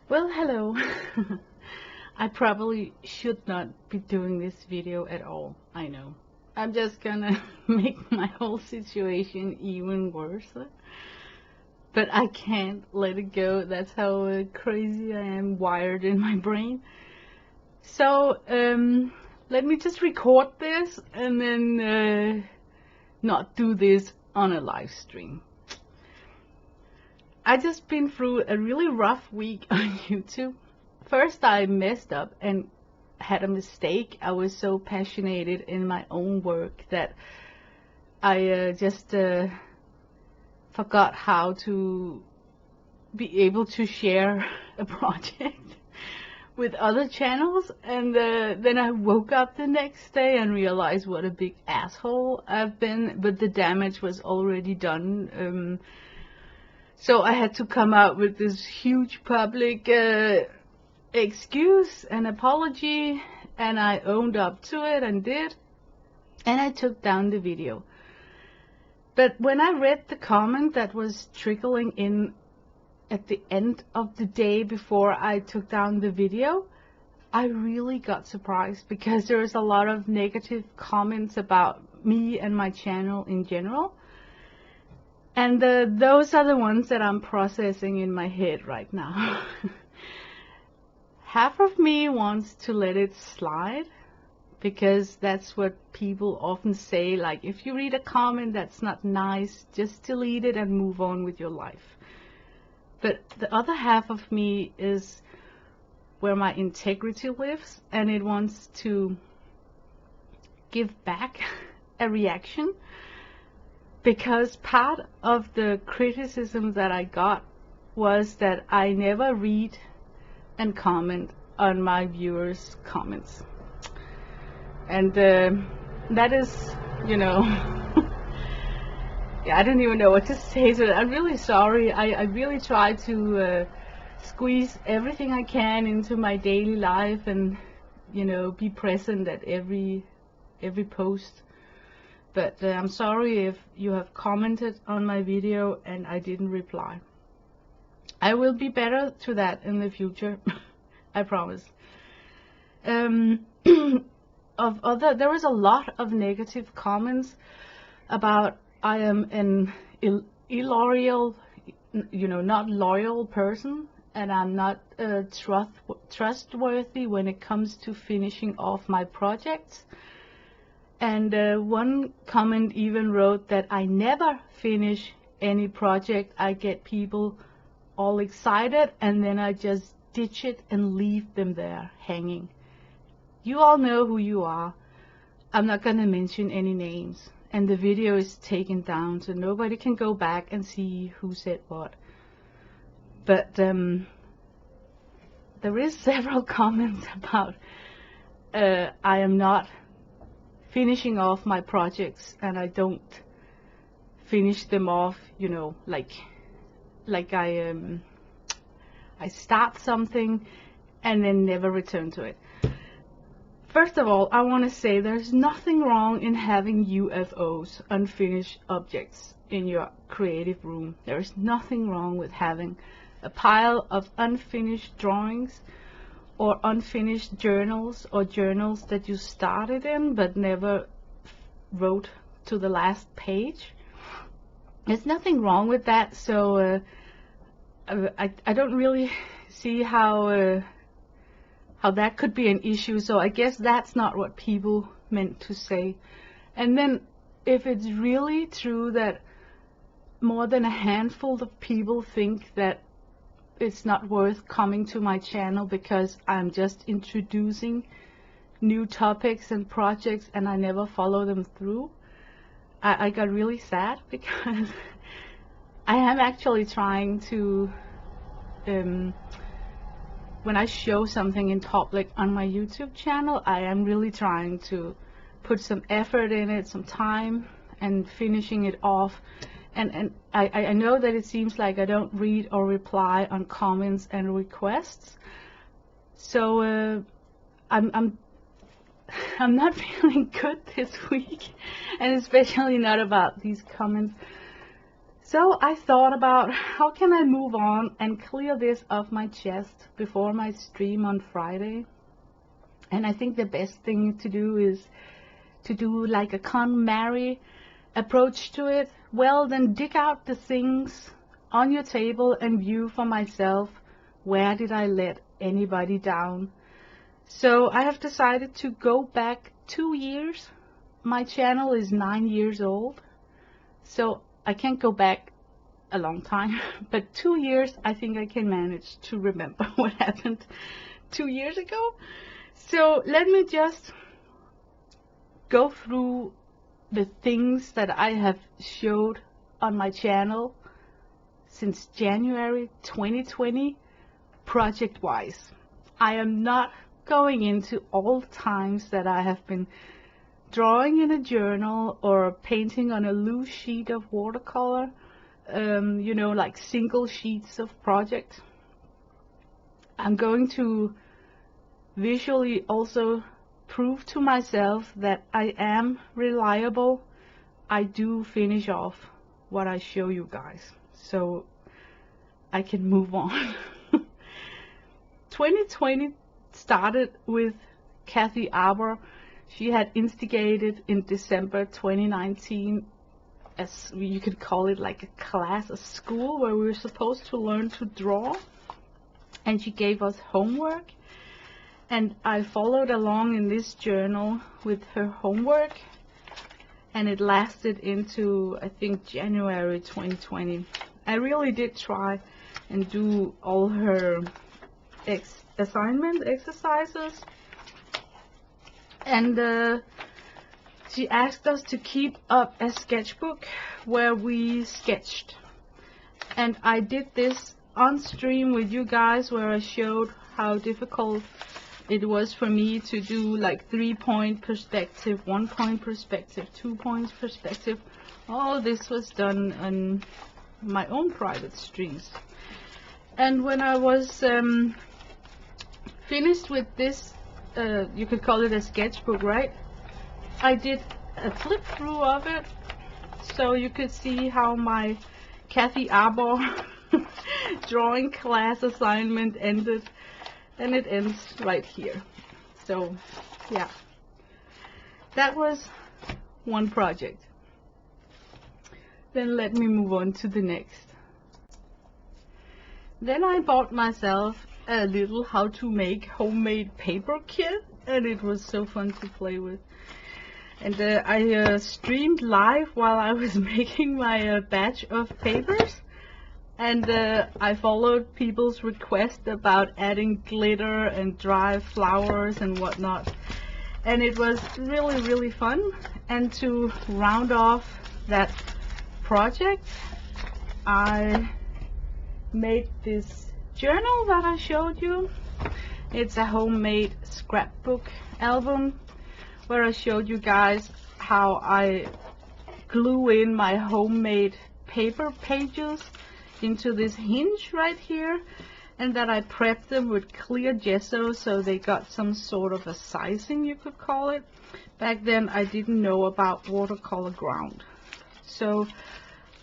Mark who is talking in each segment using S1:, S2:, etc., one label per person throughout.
S1: Well, hello. I probably should not be doing this video at all, I know. I'm just gonna make my whole situation even worse. But I can't let it go. That's how crazy I am wired in my brain. So, let me just record this and then not do this on a live stream. I just been through a really rough week on YouTube. First, I messed up and had a mistake. I was so passionate in my own work that I just forgot how to be able to share a project with other channels, and then I woke up the next day and realized what a big asshole I've been, but the damage was already done. So I had to come out with this huge public excuse and apology, and I owned up to it and did, and I took down the video. But when I read the comment that was trickling in at the end of the day before I took down the video, I really got surprised, because there's a lot of negative comments about me and my channel in general. And those are the ones that I'm processing in my head right now. Half of me wants to let it slide, because that's what people often say, like, if you read a comment that's not nice, just delete it and move on with your life. But the other half of me is where my integrity lives, and it wants to give back a reaction. Because part of the criticism that I got was that I never read and comment on my viewers' comments. And that is, you know, yeah, I don't even know what to say. So I'm really sorry. I really try to squeeze everything I can into my daily life and, you know, be present at every post. But I'm sorry if you have commented on my video and I didn't reply. I will be better to that in the future. I promise. There was a lot of negative comments about I am an illoyal, you know, not loyal person, and I'm not trustworthy when it comes to finishing off my projects. And one comment even wrote that I never finish any project. I get people all excited and then I just ditch it and leave them there hanging. You all know who you are. I'm not going to mention any names. And the video is taken down, so nobody can go back and see who said what. But there is several comments about I am not finishing off my projects, and I don't finish them off, you know, like I start something and then never return to it. First of all, I want to say there's nothing wrong in having UFOs, unfinished objects, in your creative room. There's nothing wrong with having a pile of unfinished drawings or unfinished journals, or journals that you started in but never wrote to the last page. There's nothing wrong with that. So I don't really see how that could be an issue. So I guess that's not what people meant to say. And then if it's really true that more than a handful of people think that it's not worth coming to my channel because I'm just introducing new topics and projects and I never follow them through, I got really sad, because I am actually trying to, when I show something in public on my YouTube channel, I am really trying to put some effort in it, some time, and finishing it off. And I know that it seems like I don't read or reply on comments and requests, so I'm not feeling good this week, and especially not about these comments. So I thought about how can I move on and clear this off my chest before my stream on Friday. And I think the best thing to do is to do like a KonMari approach to it. Well, then dig out the things on your table and view for myself, where did I let anybody down? So I have decided to go back 2 years. My channel is 9 years old, so I can't go back a long time, but 2 years I think I can manage to remember what happened 2 years ago. So let me just go through the things that I have showed on my channel since January 2020, project-wise. I am not going into all the times that I have been drawing in a journal or painting on a loose sheet of watercolor, you know, like single sheets of project. I'm going to visually also prove to myself that I am reliable. I do finish off what I show you guys, so I can move on. 2020 started with Kathy Arbor. She had instigated in December 2019, as you could call it, like a class, a school where we were supposed to learn to draw, and she gave us homework, and I followed along in this journal with her homework, and it lasted into, I think, January 2020. I really did try and do all her assignment exercises, and she asked us to keep up a sketchbook where we sketched, and I did this on stream with you guys, where I showed how difficult it was for me to do like 3-point perspective, 1-point perspective, 2-point perspective. All this was done on my own private streams. And when I was finished with this, you could call it a sketchbook, right? I did a flip through of it, so you could see how my Kathy Arbor drawing class assignment ended, and it ends right here. So yeah, that was one project. Then let me move on to the next. Then I bought myself a little how to make homemade paper kit, and it was so fun to play with. And I streamed live while I was making my batch of papers, and I followed people's request about adding glitter and dry flowers and whatnot, and it was really, really fun. And to round off that project, I made this journal that I showed you. It's a homemade scrapbook album where I showed you guys how I glue in my homemade paper pages into this hinge right here, and that I prepped them with clear gesso so they got some sort of a sizing, you could call it. Back then I didn't know about watercolor ground, so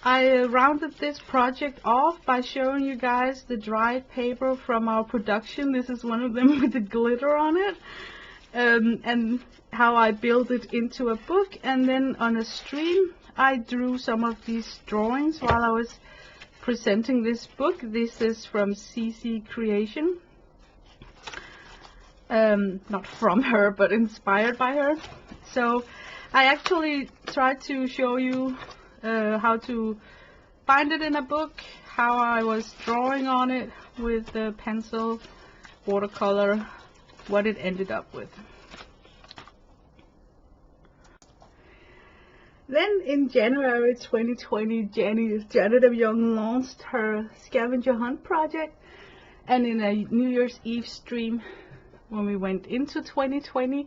S1: I rounded this project off by showing you guys the dried paper from our production. This is one of them with the glitter on it, and how I built it into a book. And then on a stream I drew some of these drawings while I was presenting this book. This is from CC Creation, not from her, but inspired by her. So I actually tried to show you how to find it in a book, how I was drawing on it with the pencil, watercolor, what it ended up with. Then in January 2020, Janet Young launched her Scavenger hunt project, and in a New Year's Eve stream when we went into 2020,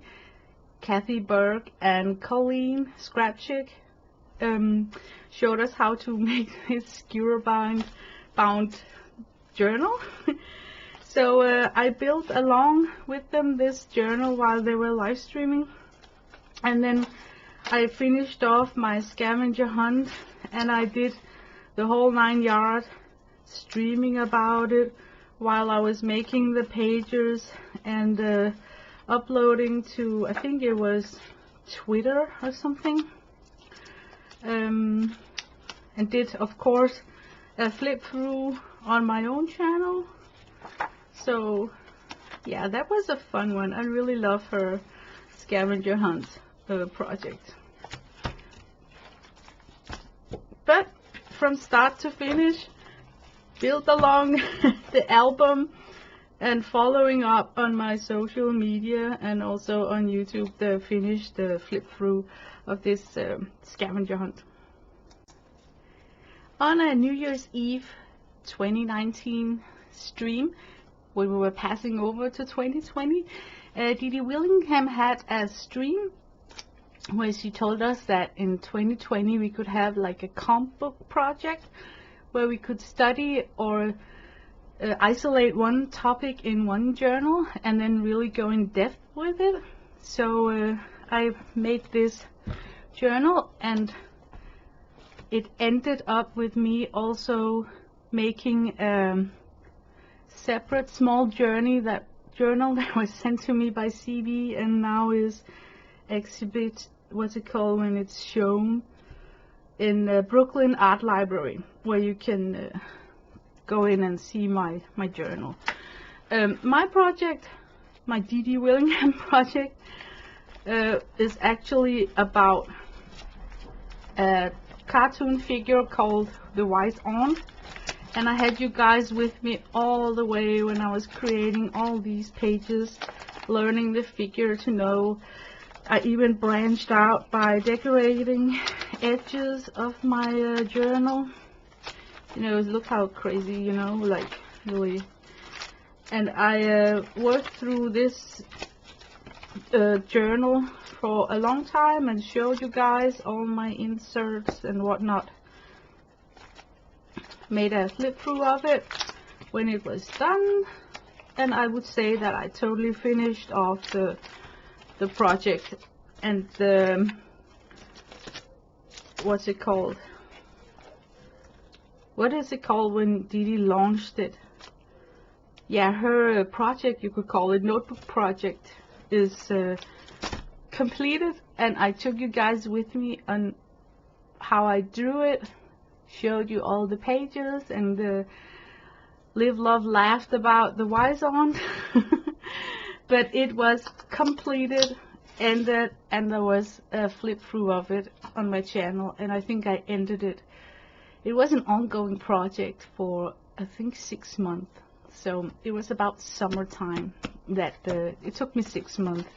S1: Kathy Berg and Colleen Scrapchick showed us how to make this skewer bound journal. So I built along with them this journal while they were live streaming, and then I finished off my scavenger hunt, and I did the whole 9 yards, streaming about it while I was making the pages and uploading to, I think it was Twitter or something, and did of course a flip through on my own channel. So yeah, that was a fun one. I really love her scavenger hunt project. But from start to finish, built along the album and following up on my social media and also on YouTube, the finished flip through of this scavenger hunt. On a New Year's Eve 2019 stream, when we were passing over to 2020, Didi Willingham had a stream where she told us that in 2020 we could have like a comp book project where we could study or isolate one topic in one journal and then really go in depth with it. So I made this journal, and it ended up with me also making a separate small journal that was sent to me by CB and now is exhibit, what's it called when it's shown in Brooklyn Art Library, where you can go in and see my journal. My project, my Didi Willingham project, is actually about a cartoon figure called the Wise Aunt, and I had you guys with me all the way when I was creating all these pages, learning the figure to know. I even branched out by decorating edges of my journal. You know, look how crazy, you know, like really. And I worked through this journal for a long time and showed you guys all my inserts and whatnot. Made a flip through of it when it was done, and I would say that I totally finished off the project. And the, what's it called? What is it called when Didi launched it? Yeah, her project, you could call it notebook project, is completed, and I took you guys with me on how I drew it, showed you all the pages, and live, love, laughed about the Wise Aunt. But it was completed, ended, and there was a flip through of it on my channel, and I think I ended it. It was an ongoing project for I think 6 months, so it was about summertime that it took me 6 months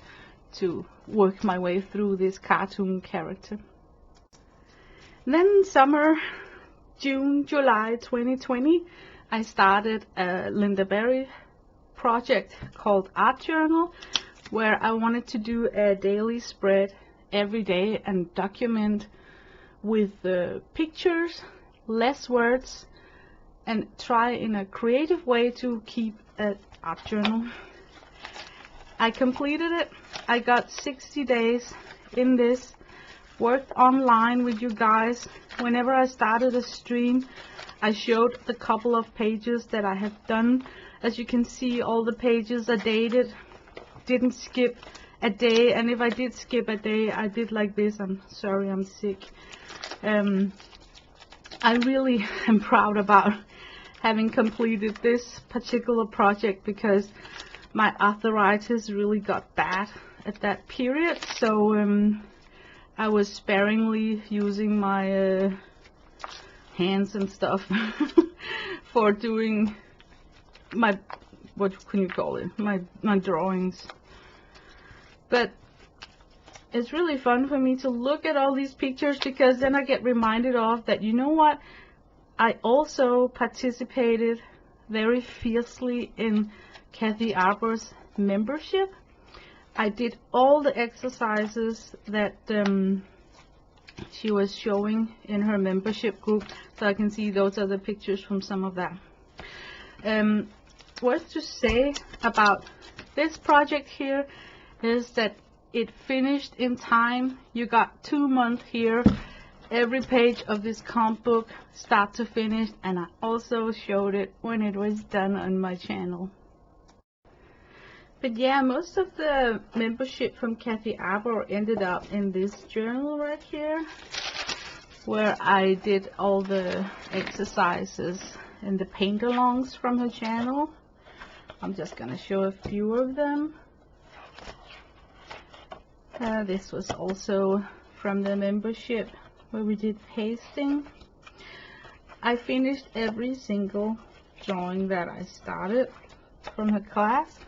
S1: to work my way through this cartoon character. Then summer, June, July 2020, I started a Linda Berry project called Art Journal, where I wanted to do a daily spread every day and document with pictures, less words, and try in a creative way to keep an art journal. I completed it. I got 60 days in this, worked online with you guys. Whenever I started a stream, I showed the couple of pages that I have done. As you can see, all the pages are dated, didn't skip a day, and if I did skip a day, I did like this. I'm sorry, I'm sick. I really am proud about having completed this particular project because my arthritis really got bad at that period, so I was sparingly using my hands and stuff for doing my, what can you call it, my drawings. But it's really fun for me to look at all these pictures, because then I get reminded of that, you know what, I also participated very fiercely in Kathy Arbor's membership. I did all the exercises that she was showing in her membership group, so I can see those are the pictures from some of that. Worth to say about this project here is that it finished in time. You got 2 months here, every page of this comp book start to finish, and I also showed it when it was done on my channel. But yeah, most of the membership from Kathy Arbor ended up in this journal right here, where I did all the exercises and the paint-alongs from her channel. I'm just gonna show a few of them. This was also from the membership where we did pasting. I finished every single drawing that I started from her class.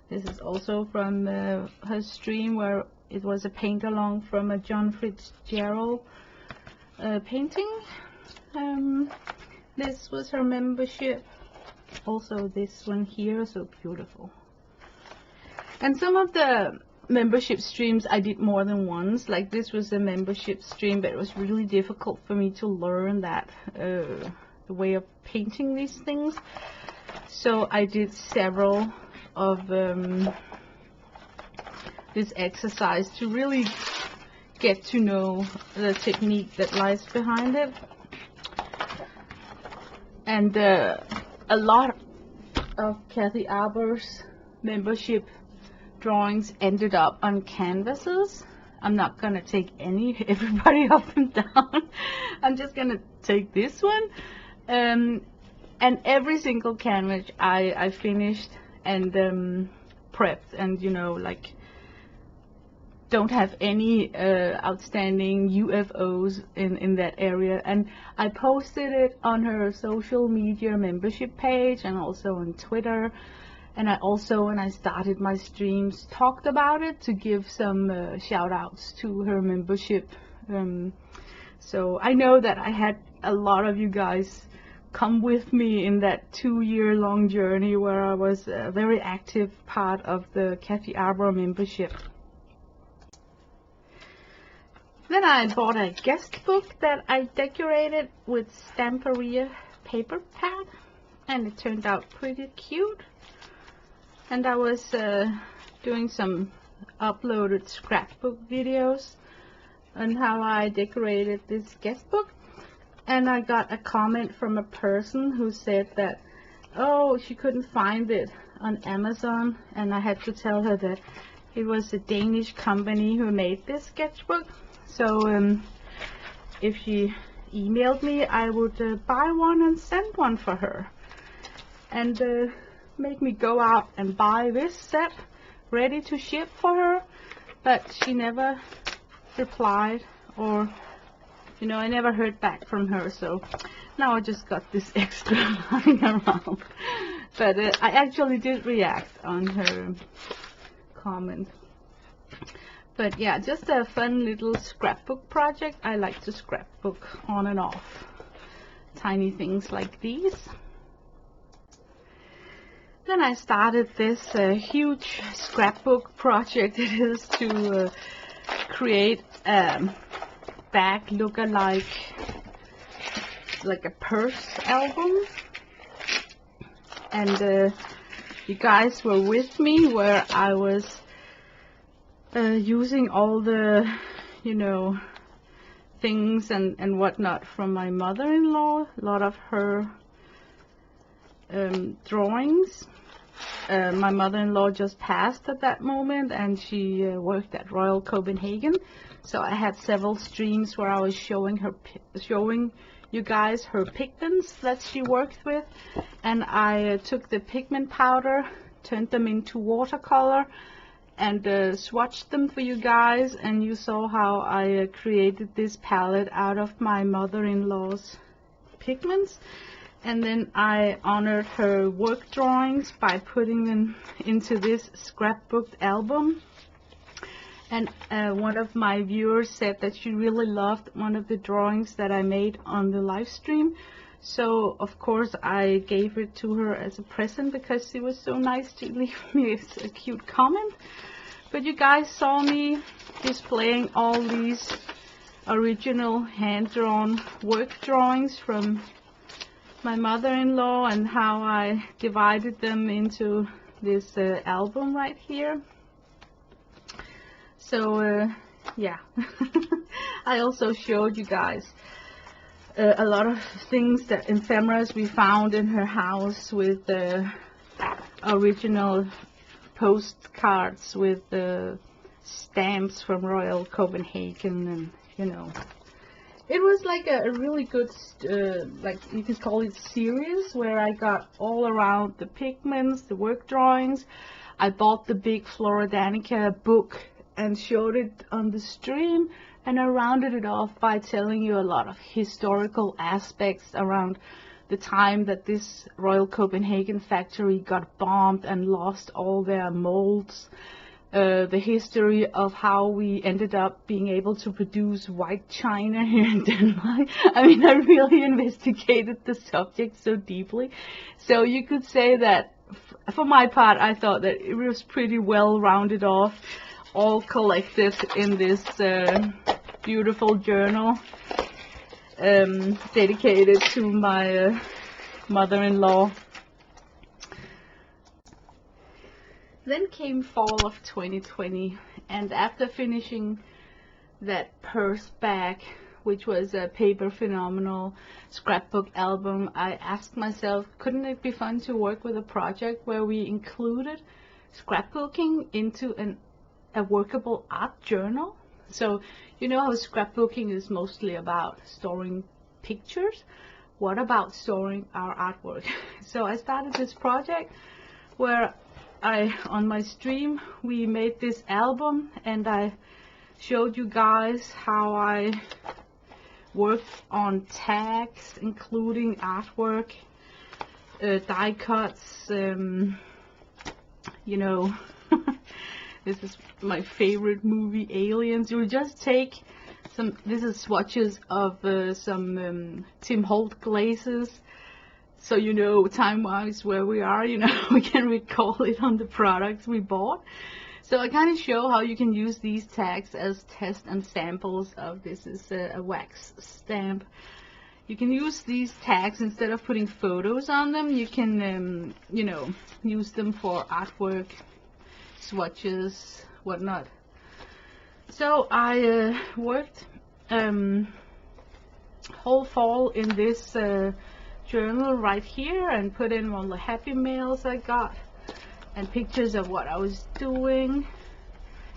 S1: This is also from her stream where it was a paint-along from a John Fitzgerald painting. This was her membership. Also this one here, so beautiful. And some of the membership streams I did more than once. Like this was a membership stream, but it was really difficult for me to learn that the way of painting these things. So I did several of this exercise to really get to know the technique that lies behind it. And a lot of Kathy Arbor's membership drawings ended up on canvases. I'm not gonna take everybody of them down. I'm just gonna take this one. And every single canvas I finished and prepped, and you know, like, don't have any outstanding UFOs in that area. And I posted it on her social media membership page and also on Twitter. And I also, when I started my streams, talked about it to give some shout outs to her membership. So I know that I had a lot of you guys come with me in that 2-year-long journey where I was a very active part of the Kathy Arbor membership. Then I bought a guest book that I decorated with Stamperia paper pad, and it turned out pretty cute. And I was doing some uploaded scrapbook videos on how I decorated this guest book. And I got a comment from a person who said that, oh, she couldn't find it on Amazon. And I had to tell her that it was a Danish company who made this sketchbook. So if she emailed me, I would buy one and send one for her. And make me go out and buy this set ready to ship for her, but she never replied, or you know, I never heard back from her. So now I just got this extra lying around. But I actually did react on her comment. But yeah, just a fun little scrapbook project. I like to scrapbook on and off tiny things like these. Then I started this huge scrapbook project. It is to create a bag look-alike, like a purse album. And you guys were with me where I was using all the, you know, things and whatnot from my mother-in-law. A lot of her drawings. My mother-in-law just passed at that moment, and she worked at Royal Copenhagen. So I had several streams where I was showing you guys her pigments that she worked with, and I took the pigment powder, turned them into watercolor, and swatched them for you guys. And you saw how I created this palette out of my mother-in-law's pigments. And then I honored her work drawings by putting them into this scrapbooked album. And one of my viewers said that she really loved one of the drawings that I made on the live stream. So of course I gave it to her as a present because she was so nice to leave me a cute comment. But you guys saw me displaying all these original hand-drawn work drawings from my mother-in-law and how I divided them into this album right here. So yeah. I also showed you guys a lot of things, that ephemeras we found in her house, with the original postcards with the stamps from Royal Copenhagen, and you know, it was like a really good, like you can call it series, where I got all around the pigments, the work drawings. I bought the big Floridanica book and showed it on the stream, and I rounded it off by telling you a lot of historical aspects around the time that this Royal Copenhagen factory got bombed and lost all their molds. The history of how we ended up being able to produce white china here in Denmark. I mean, I really investigated the subject so deeply. So you could say that, for my part, I thought that it was pretty well rounded off, all collected in this beautiful journal, dedicated to my mother-in-law. Then came fall of 2020, and after finishing that purse bag, which was a paper phenomenal scrapbook album, I asked myself, couldn't it be fun to work with a project where we included scrapbooking into a workable art journal? So you know how scrapbooking is mostly about storing pictures. What about storing our artwork? So I started this project where on my stream, we made this album, and I showed you guys how I worked on tags, including artwork, die cuts, you know, this is my favorite movie, Aliens. You just take some, this is swatches of some Tim Holt glazes, so you know time-wise where we are, you know, we can recall it on the products we bought. So I kind of show how you can use these tags as test and samples of, this is a wax stamp. You can use these tags instead of putting photos on them. You can, you know, use them for artwork, swatches, whatnot. So I worked whole fall in this journal right here, and put in all the happy mails I got and pictures of what I was doing,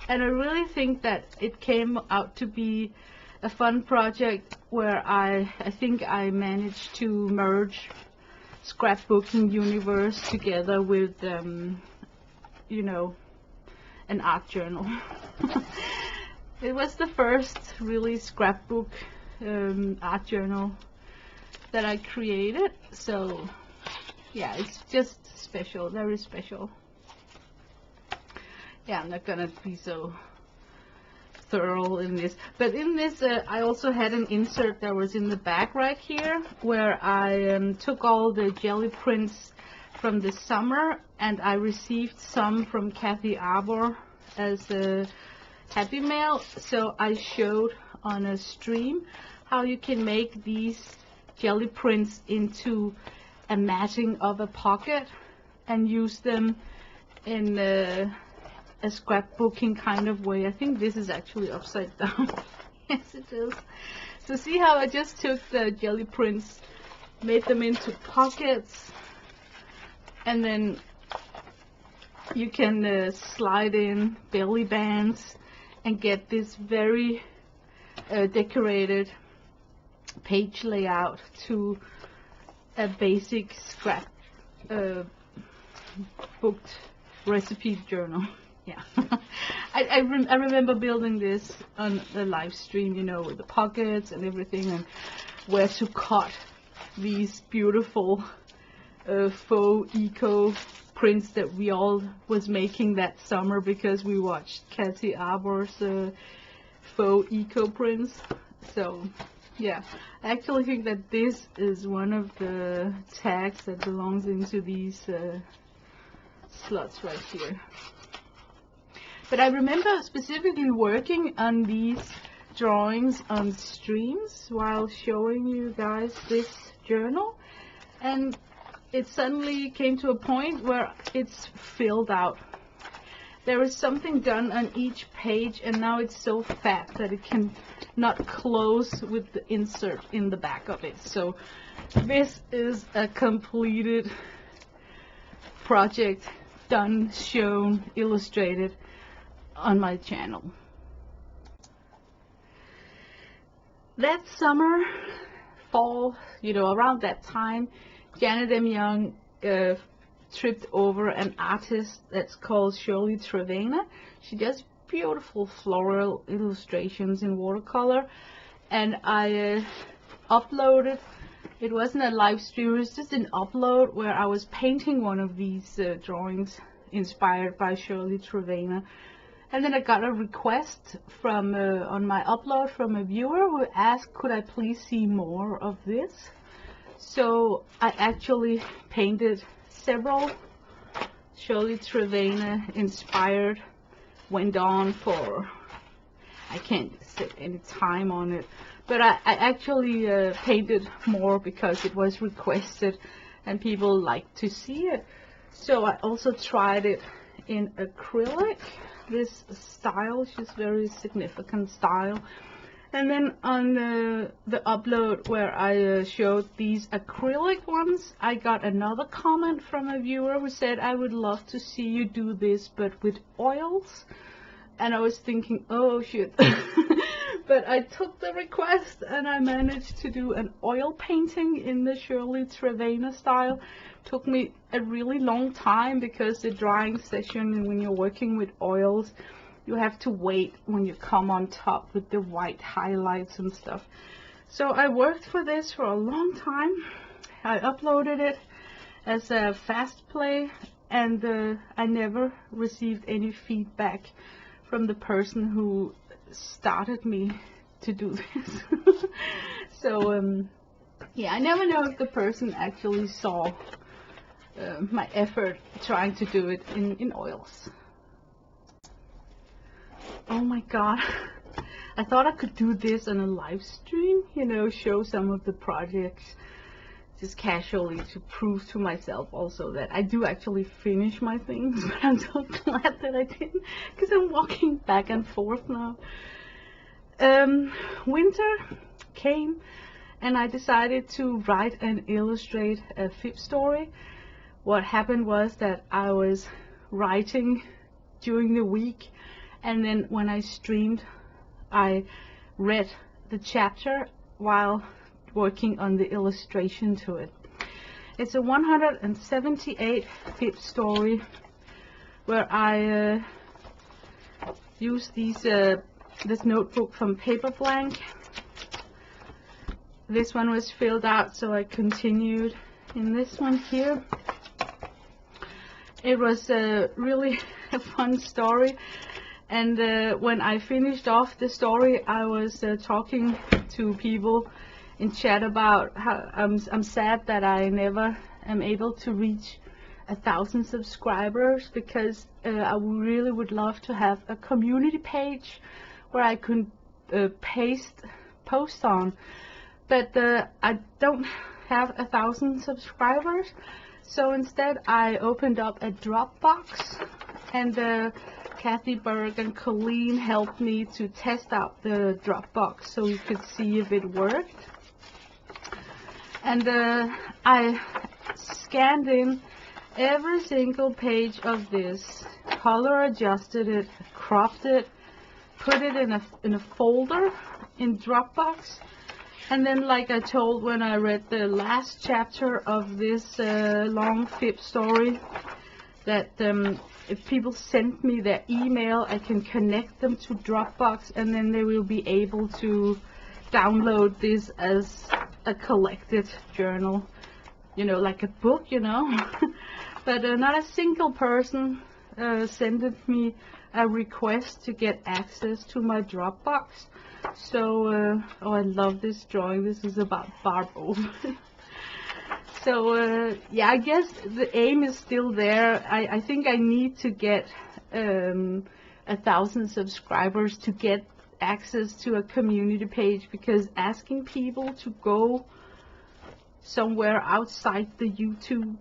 S1: and I really think that it came out to be a fun project where I think I managed to merge scrapbooking universe together with you know, an art journal. It was the first really scrapbook art journal that I created, so yeah, it's just special, very special. Yeah, I'm not gonna be so thorough in this, but in this I also had an insert that was in the back right here, where I took all the jelly prints from the summer, and I received some from Kathy Arbor as a happy mail. So I showed on a stream how you can make these jelly prints into a matting of a pocket and use them in a scrapbooking kind of way. I think this is actually upside down. Yes, it is. So see how I just took the jelly prints, made them into pockets, and then you can slide in belly bands and get this very decorated page layout to a basic scrap booked recipe journal. Yeah. I remember building this on the live stream, you know, with the pockets and everything, and where to cut these beautiful faux eco prints that we all was making that summer because we watched Kathy Arbor's faux eco prints. So yeah, I actually think that this is one of the tags that belongs into these slots right here. But I remember specifically working on these drawings on streams while showing you guys this journal, and it suddenly came to a point where it's filled out. there is something done on each page, and now it's so fat that it can not close with the insert in the back of it. So this is a completed project, done, shown, illustrated on my channel. That summer, fall, you know, around that time, Janet M. Young tripped over an artist that's called Shirley Trevena. She does beautiful floral illustrations in watercolor, and I uploaded. It wasn't a live stream, it was just an upload where I was painting one of these drawings inspired by Shirley Trevena. And then I got a request from on my upload from a viewer who asked, could I please see more of this? So I actually painted several Shirley Trevena inspired, went on for, I can't set any time on it, but I actually painted more because it was requested and people liked to see it. So I also tried it in acrylic, this style, which is very significant style. And then on the upload where I showed these acrylic ones, I got another comment from a viewer who said, I would love to see you do this but with oils. And I was thinking, oh shit. But I took the request and I managed to do an oil painting in the Shirley Trevena style. Took me a really long time because the drying session, when you're working with oils, you have to wait when you come on top with the white highlights and stuff. So I worked for this for a long time. I uploaded it as a fast play, and I never received any feedback from the person who started me to do this. So yeah, I never know if the person actually saw my effort trying to do it in oils. Oh my god, I thought I could do this on a live stream, you know, show some of the projects just casually to prove to myself also that I do actually finish my things, but I'm so glad that I didn't, because I'm walking back and forth now. Winter came and I decided to write and illustrate a fib story. What happened was that I was writing during the week, and then when I streamed, I read the chapter while working on the illustration to it. It's a 178 fib story where I use this notebook from Paper Blank. This one was filled out, so I continued in this one here. It was really a fun story, and when I finished off the story, I was talking to people in chat about how I'm sad that I never am able to reach 1,000 subscribers, because I really would love to have a community page where I could post on, but I don't have 1,000 subscribers. So instead I opened up a Dropbox, and Kathy Berg and Colleen helped me to test out the Dropbox so we could see if it worked. And I scanned in every single page of this, color adjusted it, cropped it, put it in a folder in Dropbox. And then, like I told when I read the last chapter of this long fib story, that if people send me their email, I can connect them to Dropbox, and then they will be able to download this as a collected journal, you know, like a book, you know. But not a single person sent me a request to get access to my Dropbox. So, oh, I love this drawing. This is about Barb Over. So, yeah, I guess the aim is still there. I think I need to get 1,000 subscribers to get access to a community page, because asking people to go somewhere outside the YouTube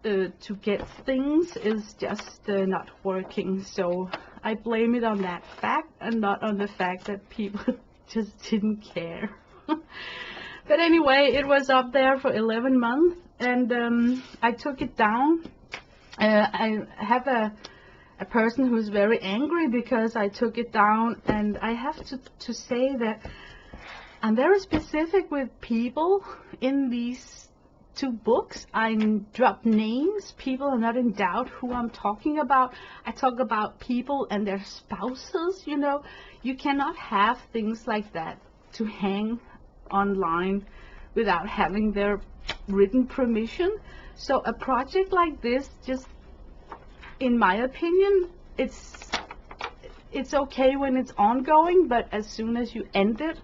S1: to get things is just not working. So I blame it on that fact and not on the fact that people just didn't care. But anyway, it was up there for 11 months, and I took it down. I have a person who's very angry because I took it down, and I have to say that I'm very specific with people in these 2 books. I drop names. People are not in doubt who I'm talking about. I talk about people and their spouses, you know. You cannot have things like that to hang online without having their written permission. So a project like this, just in my opinion, it's okay when it's ongoing, but as soon as you end it,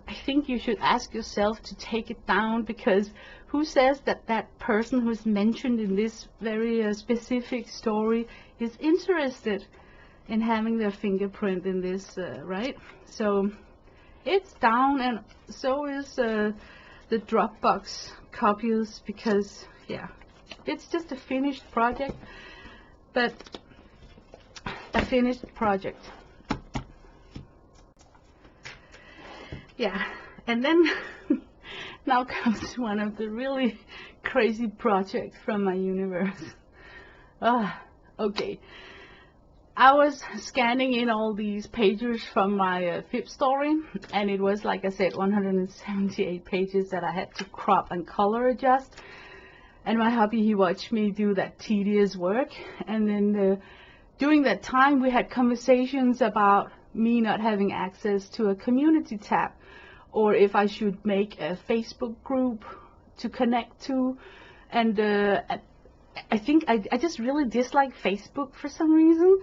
S1: I think you should ask yourself to take it down, because who says that that person who's mentioned in this very specific story is interested in having their fingerprint in this, right? So it's down, and so is the Dropbox copies, because yeah, it's just a finished project, but a finished project. Yeah, and then now comes one of the really crazy projects from my universe. Okay. I was scanning in all these pages from my fib story, and it was, like I said, 178 pages that I had to crop and color adjust. And my hubby, he watched me do that tedious work, and then during that time we had conversations about me not having access to a community tab, or if I should make a Facebook group to connect to. And I think I just really dislike Facebook for some reason.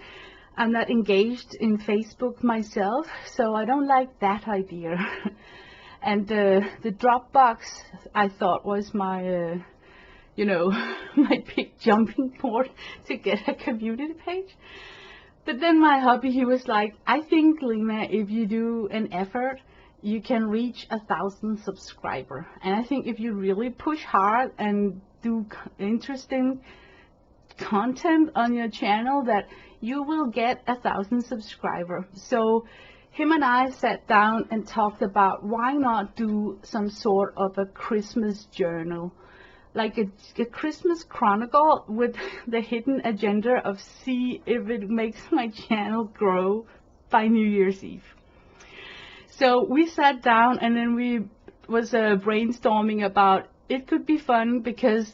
S1: I'm not engaged in Facebook myself, so I don't like that idea. And the Dropbox, I thought, was my you know, my big jumping board to get a community page. But then my hubby, he was like, I think, Lena, if you do an effort, you can reach 1,000 subscribers. And I think if you really push hard and do interesting content on your channel, that you will get 1,000 subscribers. So him and I sat down and talked about why not do some sort of a Christmas journal, like a Christmas chronicle with the hidden agenda of see if it makes my channel grow by New Year's Eve. So we sat down, and then we was brainstorming about it could be fun, because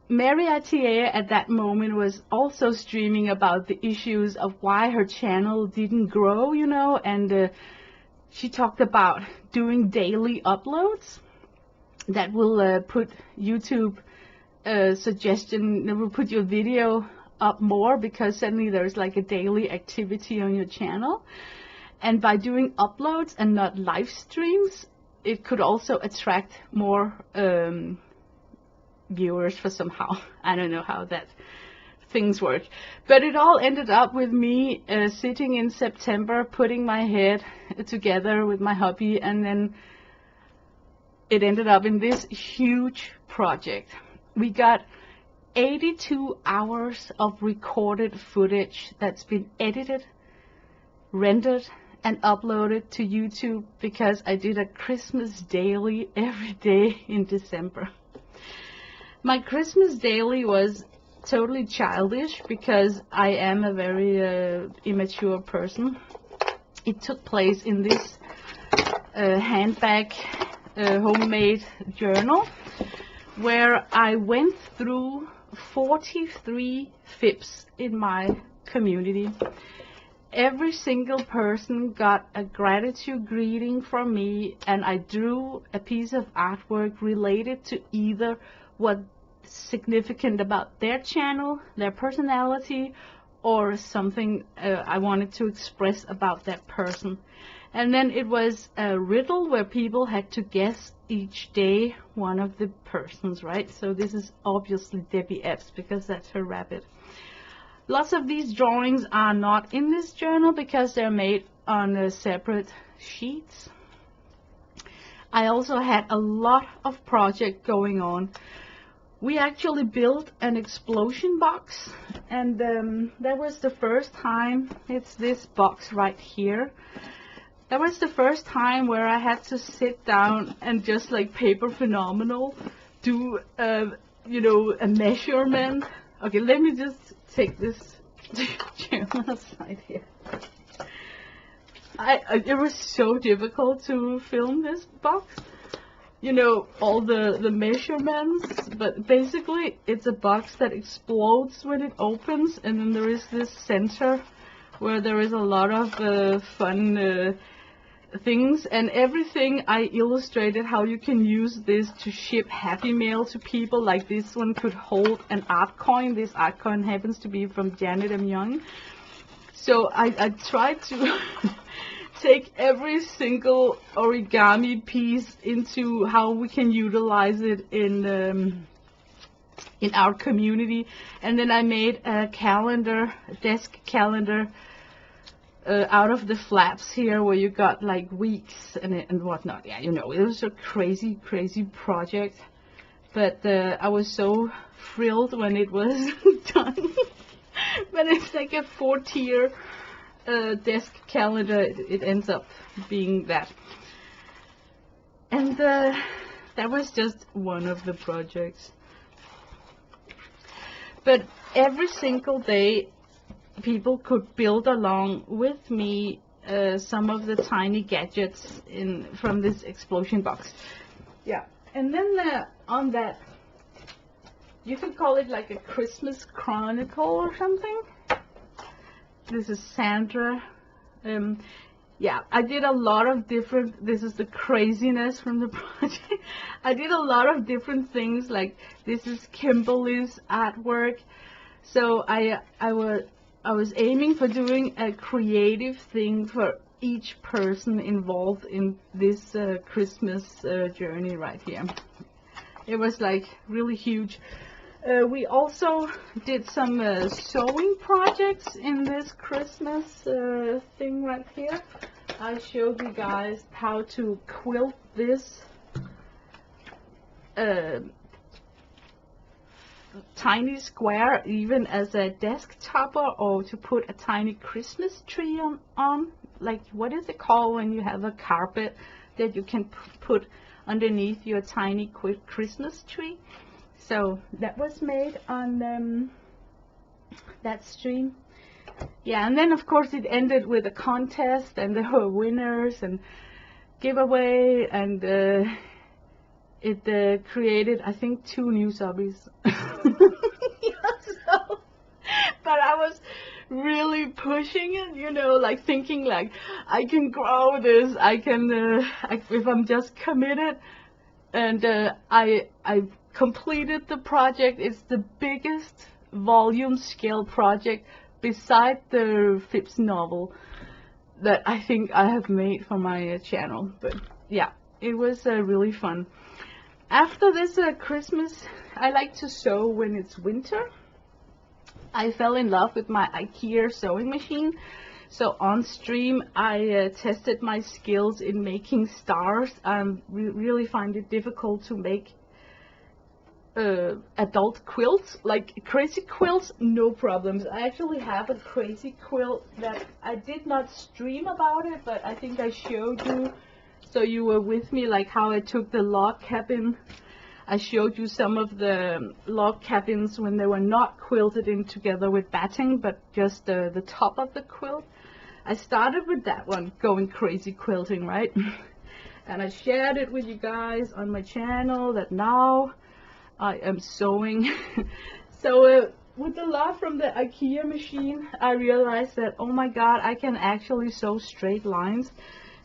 S1: Mary Attier at that moment was also streaming about the issues of why her channel didn't grow, you know, and she talked about doing daily uploads that will put YouTube suggestion, that will put your video up more, because suddenly there's like a daily activity on your channel. And by doing uploads and not live streams, it could also attract more viewers for somehow. I don't know how that things work. But it all ended up with me sitting in September, putting my head together with my hubby, and then it ended up in this huge project. We got 82 hours of recorded footage that's been edited, rendered, and uploaded to YouTube, because I did a Christmas daily every day in December. My Christmas daily was totally childish, because I am a very immature person. It took place in this handbag homemade journal, where I went through 43 fibs in my community. Every single person got a gratitude greeting from me, and I drew a piece of artwork related to either what's significant about their channel, their personality, or something I wanted to express about that person. And then it was a riddle where people had to guess each day one of the persons, right? So this is obviously Debbie Epps, because that's her rabbit. Lots of these drawings are not in this journal because they're made on separate sheets. I also had a lot of project going on we actually built an explosion box, and that was the first time. It's this box right here. That was the first time where I had to sit down and just like paper phenomenal do you know, a measurement. Okay, let me just take this chair aside here. It was so difficult to film this box, you know, all the measurements, but basically it's a box that explodes when it opens, and then there is this center where there is a lot of fun things, and everything I illustrated how you can use this to ship Happy Mail to people. Like this one could hold an art coin. This art coin happens to be from Janet M. Young. So I tried to take every single origami piece into how we can utilize it in our community, and then I made a calendar, a desk calendar, out of the flaps here, where you got like weeks and whatnot. Yeah, you know, it was a crazy project, but I was so thrilled when it was done. But it's like a 4-tier desk calendar. It ends up being that, and that was just one of the projects. But every single day people could build along with me some of the tiny gadgets from this explosion box. Yeah, and then on that, you could call it like a Christmas chronicle or something. This is Sandra. Yeah, I did a lot of different, this is the craziness from the project. I did a lot of different things, like this is Kimberly's artwork. So I was aiming for doing a creative thing for each person involved in this Christmas journey right here. It was like really huge. We also did some sewing projects in this Christmas thing right here. I showed you guys how to quilt this tiny square even as a desk topper, or to put a tiny Christmas tree on. Like, what is it called when you have a carpet that you can put underneath your tiny Christmas tree? So that was made on that stream. Yeah, and then of course it ended with a contest, and there were winners and giveaway, and it created, I think, 2 new subbies. So, but I was really pushing it, you know, like thinking like, I can grow this, I can, if I'm just committed. And I completed the project. It's the biggest volume scale project beside the Phipps novel that I think I have made for my channel. But yeah, it was really fun. After this Christmas, I like to sew when it's winter. I fell in love with my IKEA sewing machine. So on stream, I tested my skills in making stars. I really find it difficult to make adult quilts, like crazy quilts, no problems. I actually have a crazy quilt that I did not stream about it, but I think I showed you, so you were with me, like how I took the log cabin. I showed you some of the log cabins when they were not quilted in together with batting, but just the top of the quilt. I started with that one, going crazy quilting, right? And I shared it with you guys on my channel that now I am sewing. So with the love from the IKEA machine, I realized that, oh my god, I can actually sew straight lines.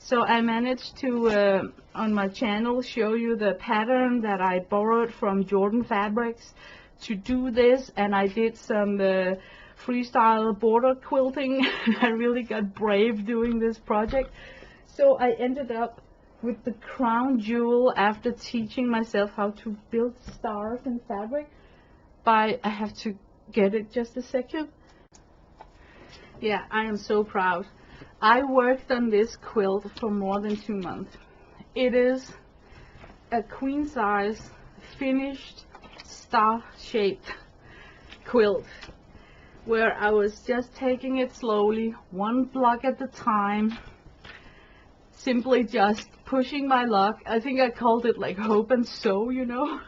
S1: So I managed to, on my channel, show you the pattern that I borrowed from Jordan Fabrics to do this, and I did some freestyle border quilting. I really got brave doing this project. So I ended up with the crown jewel after teaching myself how to build stars in fabric. I have to get it just a second. Yeah, I am so proud. I worked on this quilt for more than 2 months. It is a queen size finished star-shaped quilt, where I was just taking it slowly, one block at a time, simply just pushing my luck. I think I called it like hope and sew, you know.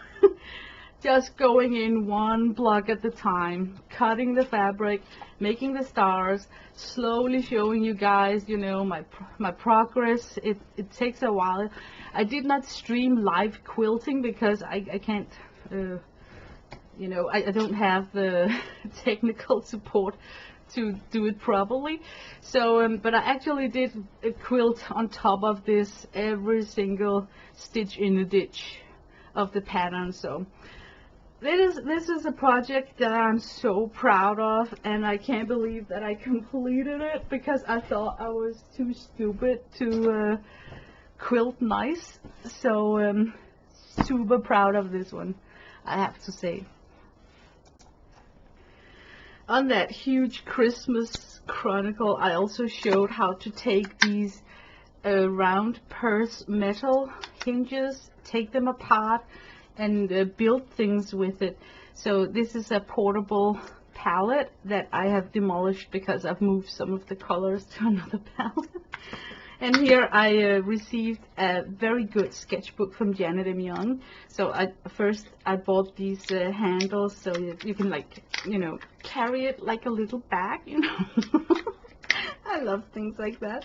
S1: Just going in one block at a time, cutting the fabric, making the stars, slowly showing you guys, you know, my progress. It takes a while. I did not stream live quilting because I can't, you know, I don't have the technical support to do it properly. So, but I actually did a quilt on top of this, every single stitch in the ditch of the pattern. So this is a project that I'm so proud of, and I can't believe that I completed it because I thought I was too stupid to quilt nice. So super proud of this one, I have to say. On that huge Christmas chronicle, I also showed how to take these round purse metal hinges, take them apart, and build things with it. So this is a portable palette that I have demolished because I've moved some of the colors to another palette. And here I received a very good sketchbook from Janet M. Young. So first I bought these handles so you can, like, you know, carry it like a little bag, you know. I love things like that.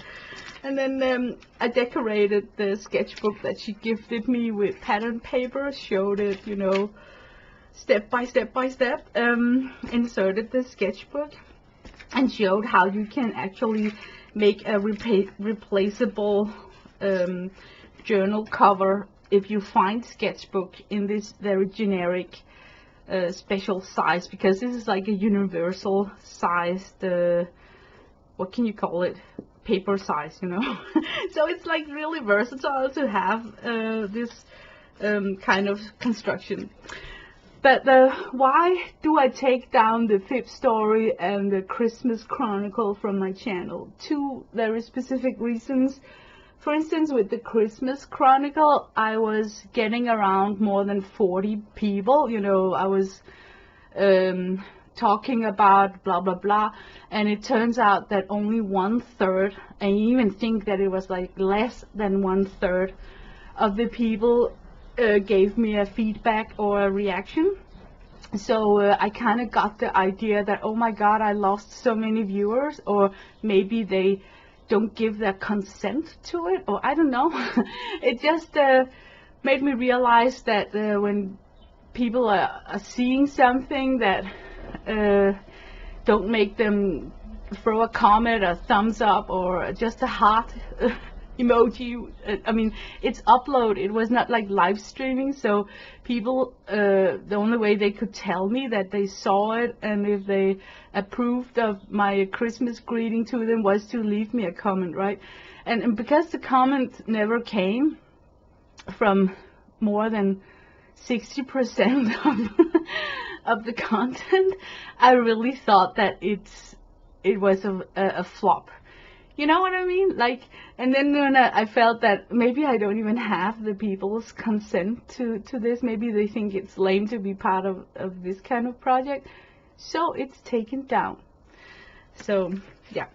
S1: And then I decorated the sketchbook that she gifted me with pattern paper, showed it, you know, step by step by step, inserted the sketchbook, and showed how you can actually make a replaceable journal cover if you find sketchbook in this very generic special size, because this is like a universal sized, what can you call it, paper size, you know. So it's like really versatile to have this kind of construction. But why do I take down the Fib Story and the Christmas Chronicle from my channel? Two very specific reasons. For instance, with the Christmas Chronicle, I was getting around more than 40 people. You know, I was talking about blah blah blah, and it turns out that only 1/3, I even think that it was like less than 1/3 of the people gave me a feedback or a reaction. So I kind of got the idea that, oh my god, I lost so many viewers, or maybe they don't give their consent to it, or I don't know. It just made me realize that when people are seeing something that don't make them throw a comment, a thumbs up, or just a heart emoji. I mean, it's upload. It was not like live streaming, so people, the only way they could tell me that they saw it and if they approved of my Christmas greeting to them was to leave me a comment, right? And because the comment never came from more than 60% of the content, I really thought that it was a flop. You know what I mean? Like, and then when I felt that maybe I don't even have the people's consent to this. Maybe they think it's lame to be part of this kind of project. So it's taken down. So, yeah.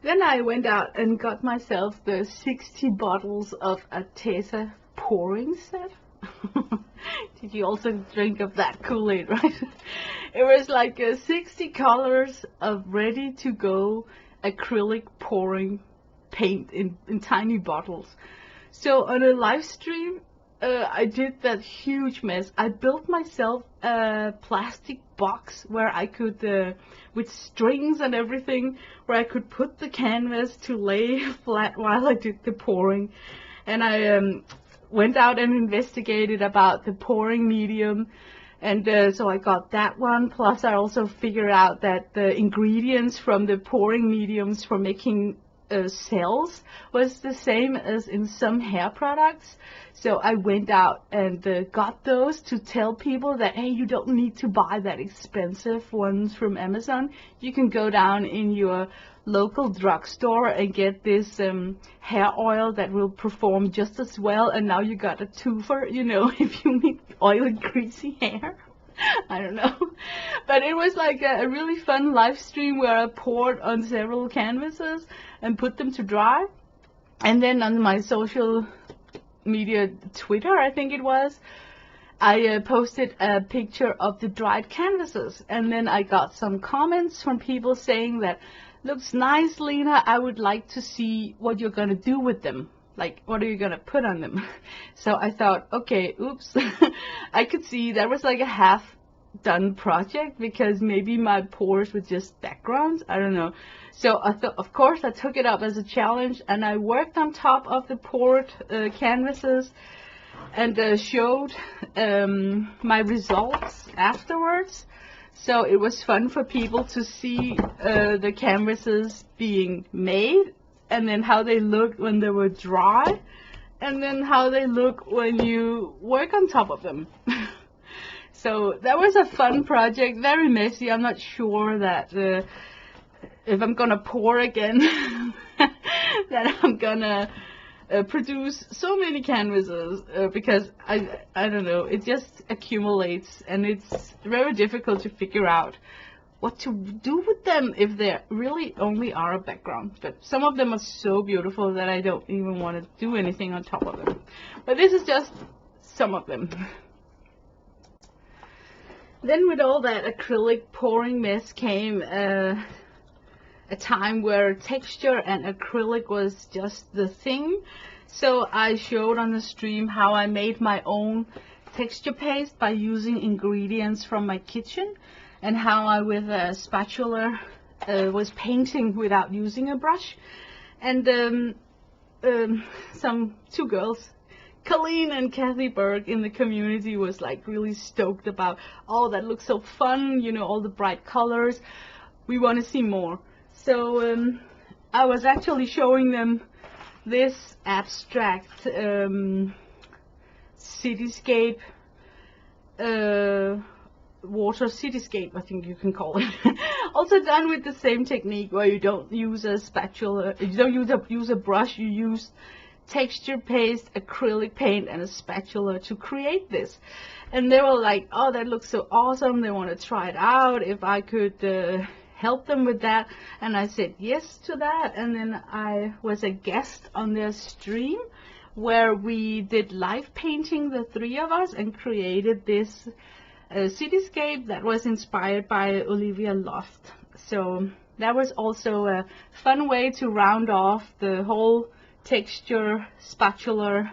S1: Then I went out and got myself the 60 bottles of a Tessa pouring set. Did you also drink of that Kool-Aid, right? It was like 60 colors of ready-to-go acrylic pouring paint in tiny bottles. So on a live stream, I did that huge mess. I built myself a plastic box where I could, with strings and everything, where I could put the canvas to lay flat while I did the pouring. And I went out and investigated about the pouring medium, and so I got that one. Plus I also figured out that the ingredients from the pouring mediums for making cells was the same as in some hair products. So I went out and got those to tell people that, hey, you don't need to buy that expensive ones from Amazon. You can go down in your local drugstore and get this hair oil that will perform just as well, and now you got a twofer, you know, if you need oily, greasy hair. I don't know. But it was like a really fun live stream where I poured on several canvases and put them to dry. And then on my social media, Twitter, I think it was, I posted a picture of the dried canvases. And then I got some comments from people saying that, looks nice, Lena, I would like to see what you're going to do with them. Like, what are you going to put on them? So I thought, okay, oops. I could see that was like a half-done project because maybe my pours were just backgrounds. I don't know. So I thought, of course, I took it up as a challenge, and I worked on top of the poured canvases and showed my results afterwards. So it was fun for people to see the canvases being made, and then how they looked when they were dry, and then how they look when you work on top of them. So that was a fun project, very messy. I'm not sure that if I'm gonna pour again, that I'm gonna produce so many canvases because I don't know, it just accumulates, and it's very difficult to figure out what to do with them if they really only are a background. But some of them are so beautiful that I don't even want to do anything on top of them. But this is just some of them. Then with all that acrylic pouring mess came a time where texture and acrylic was just the thing. So I showed on the stream how I made my own texture paste by using ingredients from my kitchen, and how I, with a spatula, was painting without using a brush. And two girls, Colleen and Kathy Berg, in the community was like really stoked about, oh, that looks so fun, you know, all the bright colors. We want to see more. So I was actually showing them this abstract cityscape, water cityscape, I think you can call it. Also done with the same technique where you don't use a spatula, you don't use a brush, you use texture paste, acrylic paint, and a spatula to create this. And they were like, oh, that looks so awesome, they want to try it out, if I could help them with that. And I said yes to that, and then I was a guest on their stream where we did live painting, the three of us, and created this cityscape that was inspired by Olivia Loft. So that was also a fun way to round off the whole texture spatula,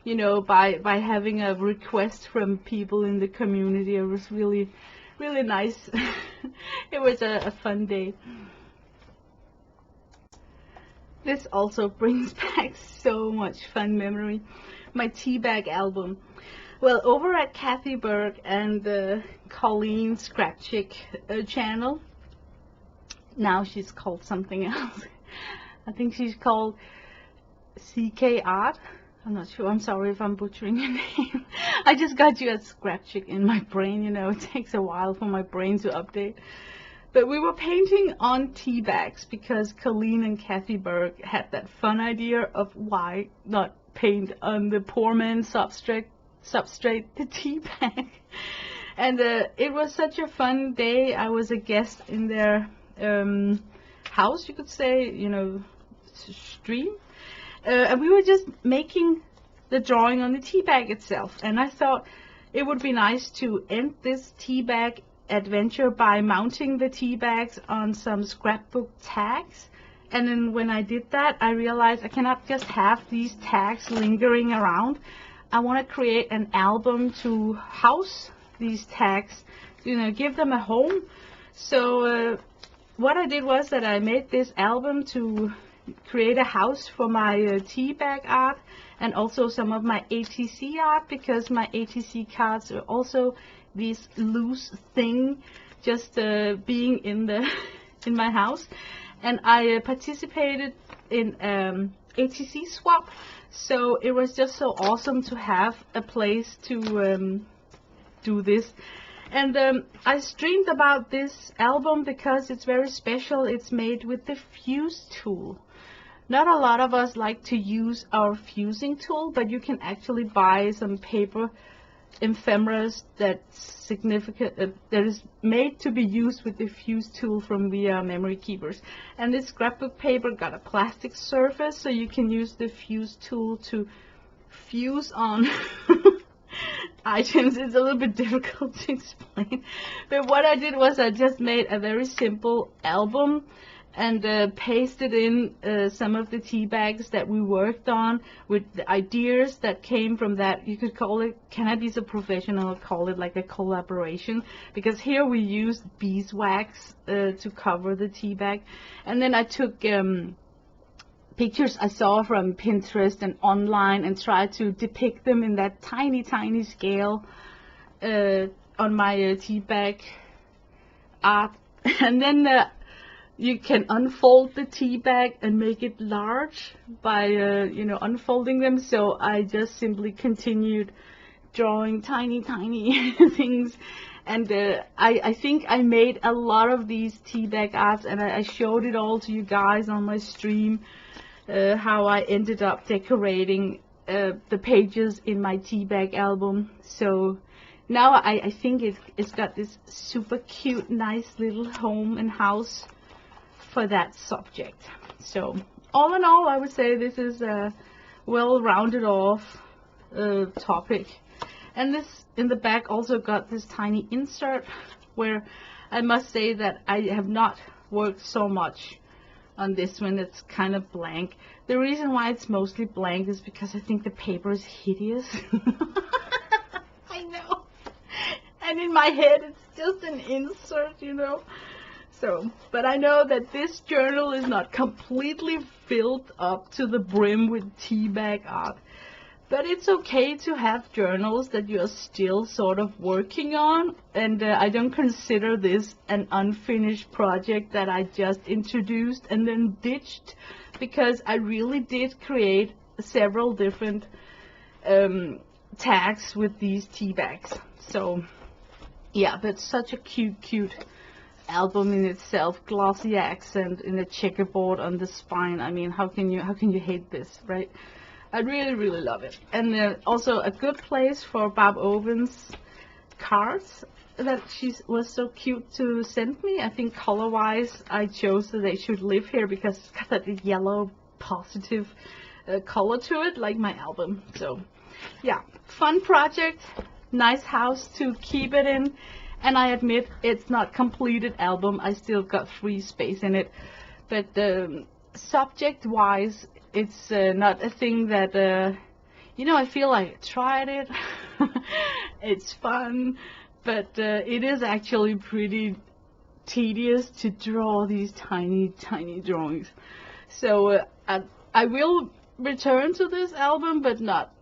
S1: you know, by having a request from people in the community. It was really nice. It was a fun day. This also brings back so much fun memory. My tea bag album. Well, over at Kathy Berg and Colleen Scrap Chick channel, now she's called something else. I think she's called CK Art. I'm not sure. I'm sorry if I'm butchering your name. I just got you as Scrap Chick in my brain, you know. It takes a while for my brain to update. But we were painting on tea bags because Colleen and Kathy Berg had that fun idea of why not paint on the poor man's substrate, the tea bag. And it was such a fun day. I was a guest in their house, you could say, you know, stream. And we were just making the drawing on the tea bag itself. And I thought it would be nice to end this tea bag adventure by mounting the tea bags on some scrapbook tags. And then when I did that, I realized I cannot just have these tags lingering around. I want to create an album to house these tags, you know, give them a home. So what I did was that I made this album to create a house for my tea bag art, and also some of my ATC art, because my ATC cards are also this loose thing just being in my house. and I participated in ATC swap, so it was just so awesome to have a place to do this. And I streamed about this album because it's very special. It's made with the fuse tool. Not a lot of us like to use our fusing tool, but you can actually buy some paper ephemeras that's significant, that is made to be used with the fuse tool from Via Memory Keepers. And this scrapbook paper got a plastic surface, so you can use the fuse tool to fuse on items. It's a little bit difficult to explain, but what I did was I just made a very simple album and pasted in some of the tea bags that we worked on with the ideas that came from that. You could call it, can I be so professional, call it like a collaboration, because here we used beeswax to cover the tea bag. And then I took pictures I saw from Pinterest and online and tried to depict them in that tiny scale on my tea bag art. And then you can unfold the tea bag and make it large by you know, unfolding them. So I just simply continued drawing tiny things, and I think I made a lot of these tea bag arts, and I showed it all to you guys on my stream, how I ended up decorating the pages in my tea bag album. So now I think it's got this super cute, nice little home and house for that subject. So all in all, I would say this is a well rounded off topic. And this in the back also got this tiny insert, where I must say that I have not worked so much on this one. It's kind of blank. The reason why it's mostly blank is because I think the paper is hideous. I know. And in my head it's just an insert, you know. So, but I know that this journal is not completely filled up to the brim with tea bag art. But it's okay to have journals that you're still sort of working on, and I don't consider this an unfinished project that I just introduced and then ditched, because I really did create several different tags with these tea bags. So yeah, but such a cute album in itself, glossy accent in a checkerboard on the spine. I mean, how can you hate this, right? I really love it. And also a good place for Barb Owen's cards that she was so cute to send me. I think color wise I chose that they should live here because it's got that yellow positive color to it, like my album. So yeah, fun project, nice house to keep it in. And I admit it's not completed album, I still got free space in it, but subject wise it's not a thing that you know, I feel like I tried it. It's fun, but it is actually pretty tedious to draw these tiny drawings. So I will return to this album, but not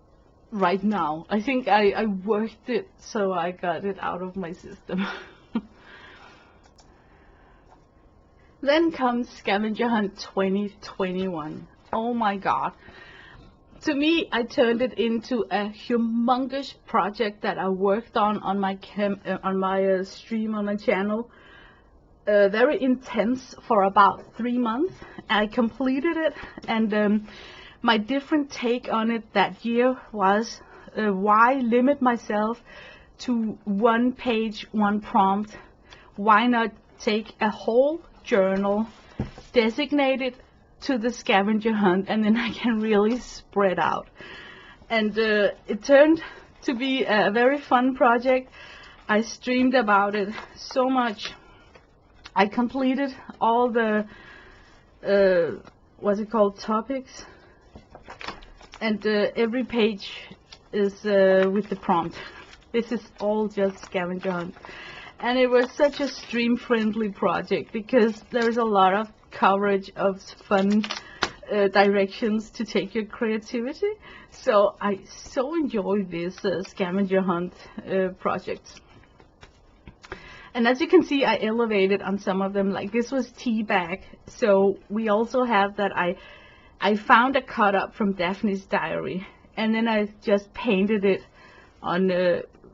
S1: right now. I think I worked it, so I got it out of my system. Then comes Scavenger Hunt 2021. Oh my god. To me, I turned it into a humongous project that I worked on my stream on my channel. Very intense for about 3 months. I completed it, and my different take on it that year was why limit myself to 1 page, 1 prompt? Why not take a whole journal, designate it to the scavenger hunt, and then I can really spread out. And it turned to be a very fun project. I streamed about it so much. I completed all the what's it called, topics, and every page is with the prompt. This is all just scavenger hunt, and it was such a stream friendly project because there's a lot of coverage of fun directions to take your creativity. So I so enjoy this scavenger hunt project. And as you can see, I elevated on some of them. Like this was tea bag. So we also have that I found a cut up from Daphne's diary, and then I just painted it on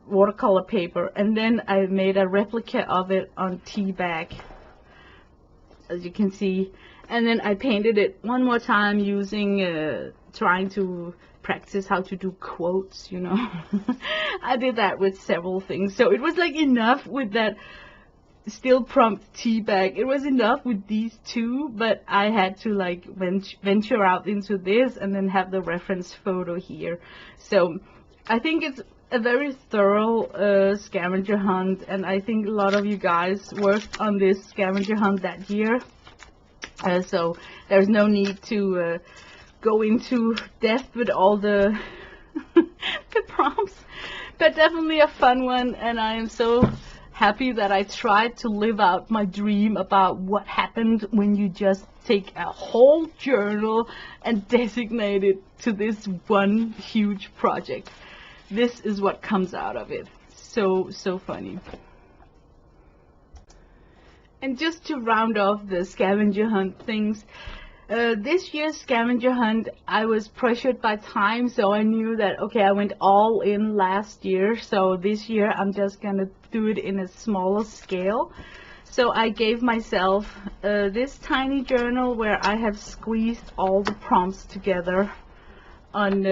S1: watercolor paper, and then I made a replica of it on tea bag, as you can see. And then I painted it one more time using trying to practice how to do quotes, you know. I did that with several things, so it was like enough with that still prompt tea bag. It was enough with these two, but I had to like venture out into this and then have the reference photo here. So I think it's a very thorough scavenger hunt, and I think a lot of you guys worked on this scavenger hunt that year. So there's no need to go into depth with all the the prompts, but definitely a fun one, and I am so happy that I tried to live out my dream about what happened when you just take a whole journal and designate it to this one huge project. This is what comes out of it. So funny. And just to round off the scavenger hunt things, this year's scavenger hunt, I was pressured by time, so I knew that, okay, I went all in last year, so this year I'm just gonna do it in a smaller scale. So I gave myself this tiny journal where I have squeezed all the prompts together on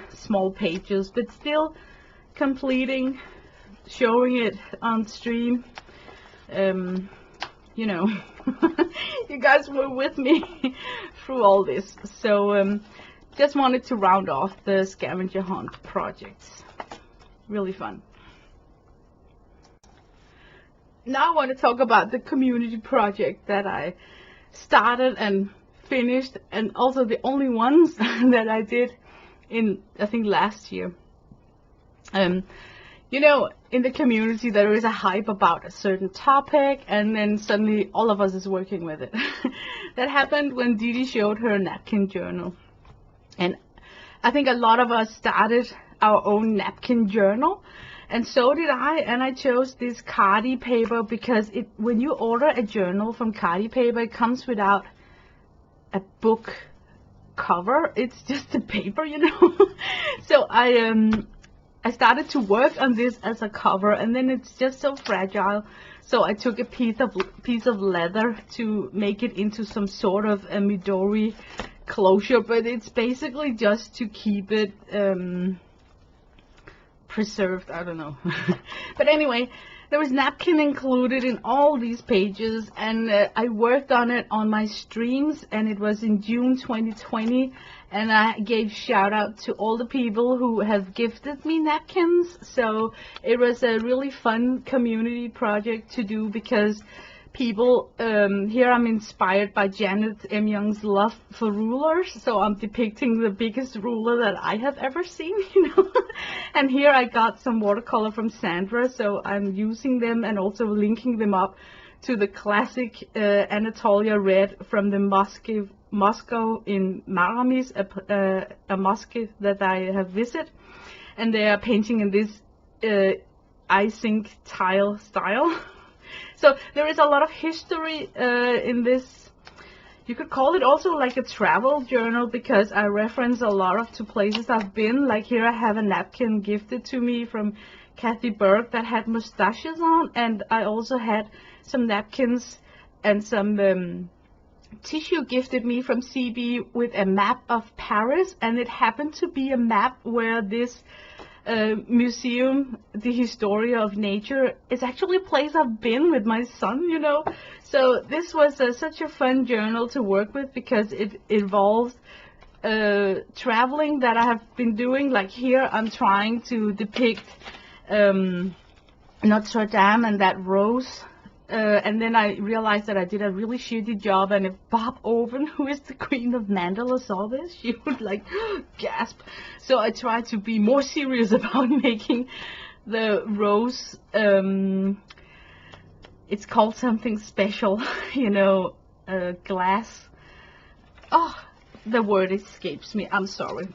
S1: small pages, but still completing, showing it on stream. You know, you guys were with me through all this, so just wanted to round off the scavenger hunt projects. Really fun. Now I want to talk about the community project that I started and finished, and also the only ones that I did in, I think, last year. You know, in the community there is a hype about a certain topic, and then suddenly all of us is working with it. That happened when Didi showed her napkin journal, and I think a lot of us started our own napkin journal, and so did I. And I chose this Cardi paper because when you order a journal from Cardi paper, it comes without a book cover. It's just a paper, you know. So I started to work on this as a cover, and then it's just so fragile. So I took a piece of leather to make it into some sort of a Midori closure, but it's basically just to keep it preserved. I don't know. But anyway, there was napkin included in all these pages, and I worked on it on my streams, and it was in June 2020. And I gave shout out to all the people who have gifted me napkins. So it was a really fun community project to do, because people, here I'm inspired by Janet M. Young's love for rulers. So I'm depicting the biggest ruler that I have ever seen, you know. And here I got some watercolor from Sandra, so I'm using them and also linking them up to the classic Anatolia Red from the Moscow in Maramis, a mosque that I have visited, and they are painting in this icing tile style. So there is a lot of history in this. You could call it also like a travel journal, because I reference a lot to places I've been. Like here I have a napkin gifted to me from Kathy Berg that had mustaches on, and I also had some napkins and some tissue gifted me from CB with a map of Paris, and it happened to be a map where this museum, the Historia of Nature, is actually a place I've been with my son, you know. So this was such a fun journal to work with, because it involves traveling that I have been doing. Like here I'm trying to depict Notre Dame and that rose. And then I realized that I did a really shitty job, and if Bob Owen, who is the queen of mandala, saw this, she would like gasp. So I tried to be more serious about making the rose. It's called something special, you know, glass. Oh, the word escapes me. I'm sorry.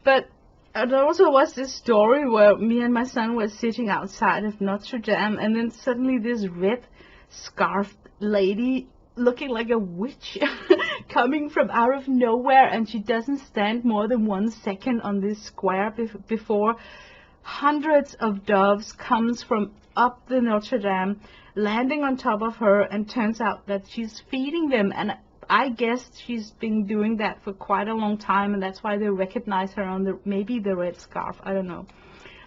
S1: But there also was this story where me and my son were sitting outside of Notre Dame, and then suddenly this red scarfed lady looking like a witch coming from out of nowhere, and she doesn't stand more than 1 second on this square before hundreds of doves comes from up the Notre Dame, landing on top of her, and turns out that she's feeding them. And I guess she's been doing that for quite a long time, and that's why they recognize her on maybe the red scarf, I don't know.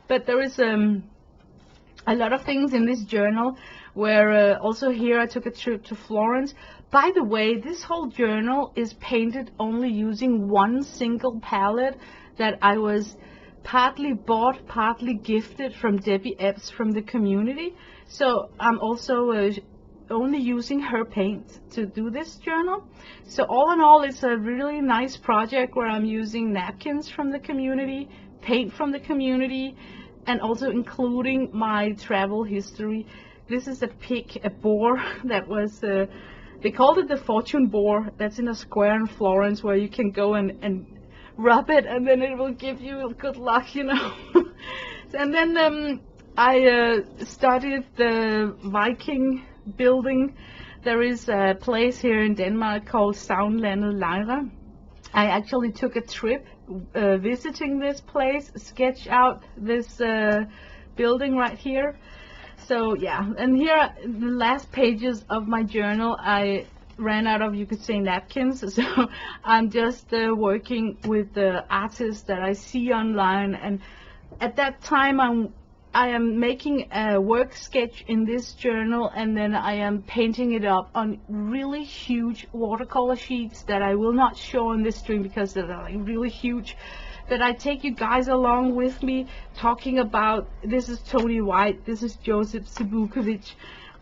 S1: But there is a lot of things in this journal, where also here I took a trip to Florence. By the way, this whole journal is painted only using one single palette that I was partly bought, partly gifted from Debbie Epps from the community. So I'm also only using her paint to do this journal. So all in all, it's a really nice project where I'm using napkins from the community, paint from the community, and also including my travel history. This is a pig, a boar that was, they called it the fortune boar. That's in a square in Florence where you can go and rub it, and then it will give you good luck, you know. And then I studied the Viking building. There is a place here in Denmark called Sagnlandet Lejre. I actually took a trip visiting this place, sketch out this building right here. So yeah, and here the last pages of my journal, I ran out of, you could say, napkins, so I'm just working with the artists that I see online. And at that time I am making a work sketch in this journal, and then I am painting it up on really huge watercolor sheets that I will not show on this stream because they're like really huge. But I take you guys along with me, talking about, this is Tony White, this is Joseph Sibukovic,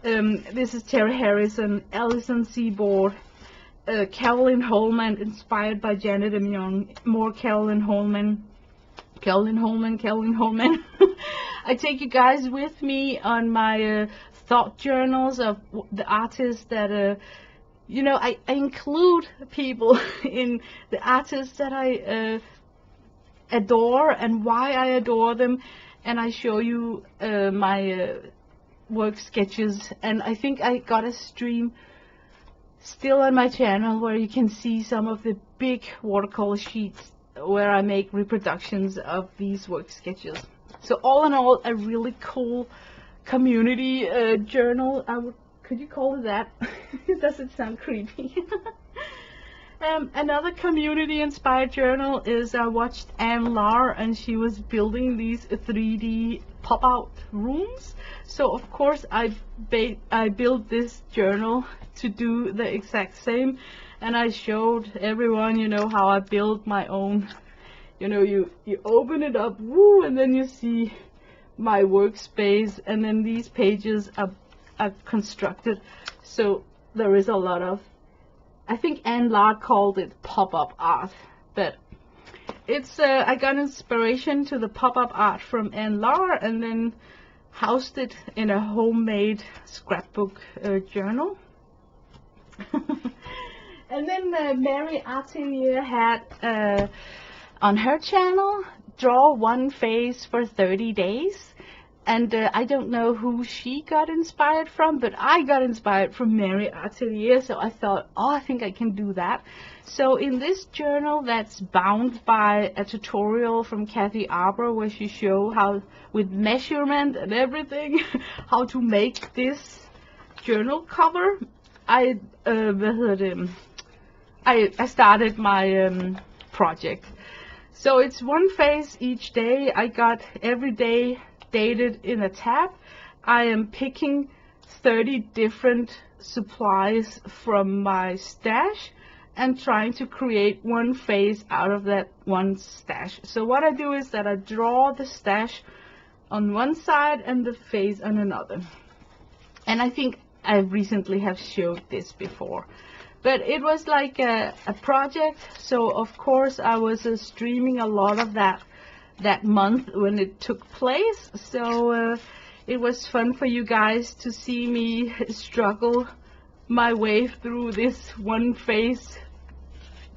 S1: this is Terry Harrison, Alison Seaboard, Carolyn Holman, inspired by Janet M. Young, more Carolyn Holman. I take you guys with me on my thought journals of the artists that, you know, I include people in the artists that I adore and why I adore them, and I show you my work sketches. And I think I got a stream still on my channel where you can see some of the big watercolor sheets where I make reproductions of these work sketches. So all in all, a really cool community journal. Could you call it that? Does it sound creepy? Another community inspired journal is I watched Anne Lar, and she was building these 3D pop-out rooms. So of course I built this journal to do the exact same, and I showed everyone, you know, how I built my own. You know, you open it up, woo, and then you see my workspace, and then these pages are constructed. So there is a lot of, I think Anne Lar called it pop-up art, but it's I got inspiration to the pop-up art from Anne Lar, and then housed it in a homemade scrapbook journal. And then Mary Atelier had on her channel, draw one face for 30 days. And I don't know who she got inspired from, but I got inspired from Mary Atelier, so I thought, oh, I think I can do that. So in this journal that's bound by a tutorial from Kathy Arbor, where she showed how, with measurement and everything, how to make this journal cover, I started my project. So it's one face each day. I got every day dated in a tab. I am picking 30 different supplies from my stash and trying to create one face out of that one stash. So what I do is that I draw the stash on one side and the face on another. And I think I recently have showed this before. But it was like a project, so of course I was streaming a lot of that month when it took place. So it was fun for you guys to see me struggle my way through this one face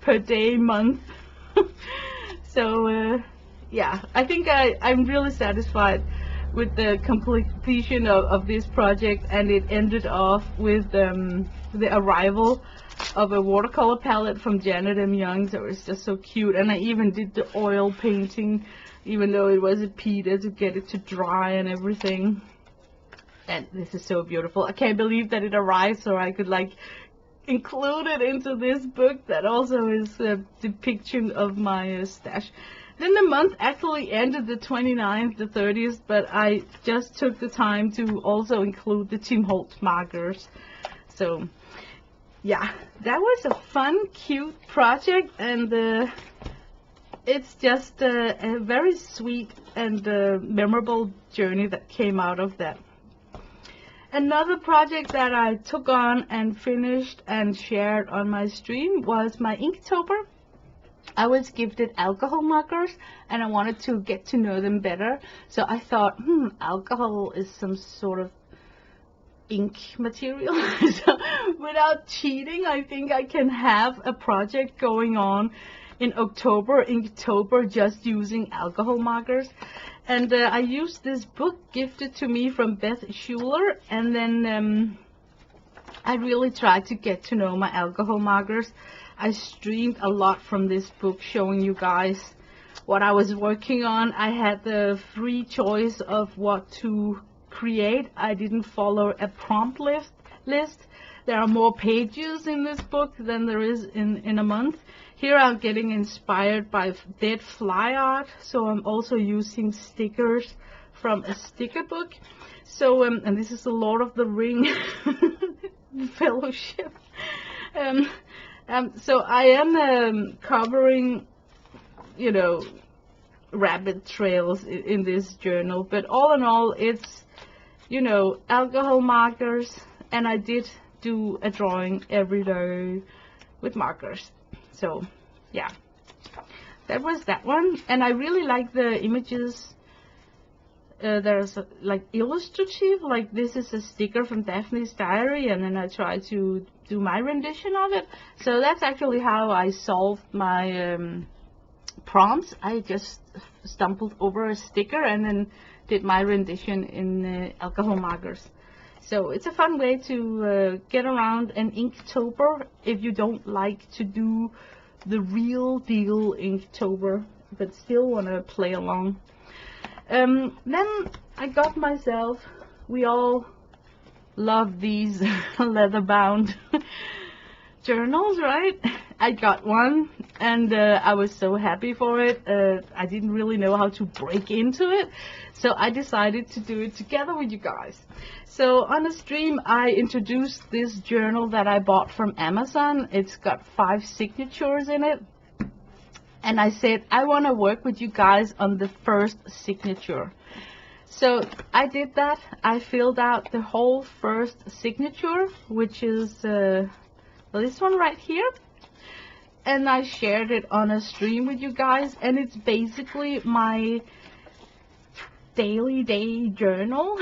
S1: per day month. So yeah, I think I'm really satisfied with the completion of this project, and it ended off with the arrival of a watercolor palette from Janet M. Young. So it's just so cute, and I even did the oil painting, even though it was a Peter, to get it to dry and everything. And this is so beautiful. I can't believe that it arrived, so I could like include it into this book that also is a depiction of my stash. Then the month actually ended the 29th, the 30th, but I just took the time to also include the Tim Holtz markers. So yeah, that was a fun, cute project, and it's just a very sweet and memorable journey that came out of that. Another project that I took on and finished and shared on my stream was my Inktober. I was gifted alcohol markers, and I wanted to get to know them better. So I thought, alcohol is some sort of ink material. So without cheating, I think I can have a project going on in October, Inktober, just using alcohol markers. And I used this book gifted to me from Beth Schuler, and then I really tried to get to know my alcohol markers. I streamed a lot from this book, showing you guys what I was working on. I had the free choice of what to create. I didn't follow a prompt list. There are more pages in this book than there is in a month. Here I'm getting inspired by dead fly art, so I'm also using stickers from a sticker book. So, and this is the Lord of the Ring Fellowship. So I am covering, you know, rabbit trails in this journal, but all in all, it's, you know, alcohol markers, and I did do a drawing every day with markers. So yeah, that was that one, and I really like the images. There's like illustrative, like this is a sticker from Daphne's Diary, and then I try to do my rendition of it. So that's actually how I solved my prompts. I just stumbled over a sticker and then did my rendition in alcohol markers. So it's a fun way to get around an Inktober if you don't like to do the real deal Inktober, but still want to play along. Then I got myself, we all love these leather-bound journals, right? I got one, and I was so happy for it. I didn't really know how to break into it, so I decided to do it together with you guys. So on a stream, I introduced this journal that I bought from Amazon. It's got 5 signatures in it. And I said, I want to work with you guys on the first signature. So I did that. I filled out the whole first signature, which is this one right here. And I shared it on a stream with you guys. And it's basically my daily day journal.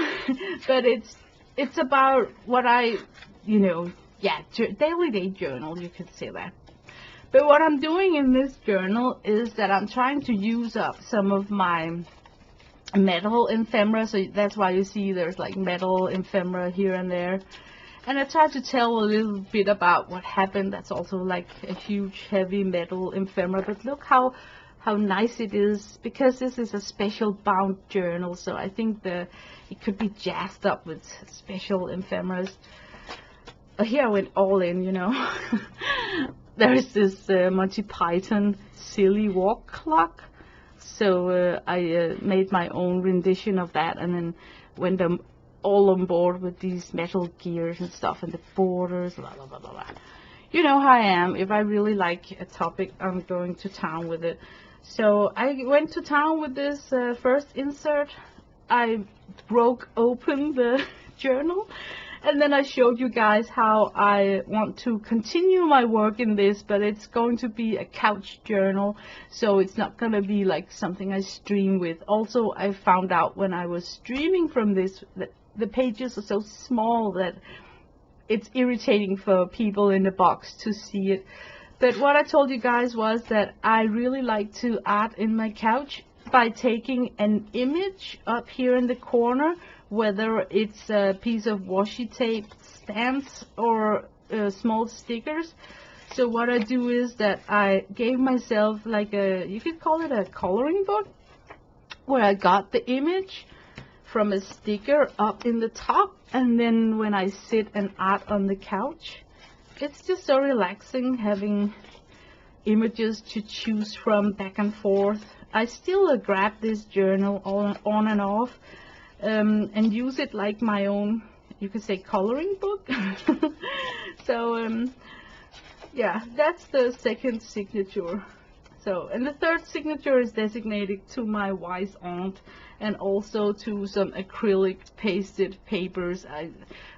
S1: But it's about what I, you know, yeah, daily day journal, you could say that. But what I'm doing in this journal is that I'm trying to use up some of my metal ephemera. So that's why you see there's like metal ephemera here and there. And I try to tell a little bit about what happened. That's also like a huge heavy metal ephemera. But look how nice it is, because this is a special bound journal. So I think it could be jazzed up with special ephemeras. Here I went all in, you know. There's this Monty Python silly walk clock. So I made my own rendition of that, and then went all on board with these metal gears and stuff, and the borders, blah, blah, blah, blah, blah. You know how I am. If I really like a topic, I'm going to town with it. So I went to town with this first insert. I broke open the journal, and then I showed you guys how I want to continue my work in this, but it's going to be a couch journal, so it's not going to be like something I stream with. Also, I found out when I was streaming from this that the pages are so small that it's irritating for people in the box to see it. But what I told you guys was that I really like to art in my couch, by taking an image up here in the corner, whether it's a piece of washi tape, stamps, or small stickers. So what I do is that I gave myself like a, you could call it a coloring book, where I got the image from a sticker up in the top, and then when I sit and art on the couch, it's just so relaxing having images to choose from back and forth. I still grab this journal on and off and use it like my own, you could say, coloring book. So yeah, that's the second signature. So, and the third signature is designated to my wise aunt, and also to some acrylic pasted papers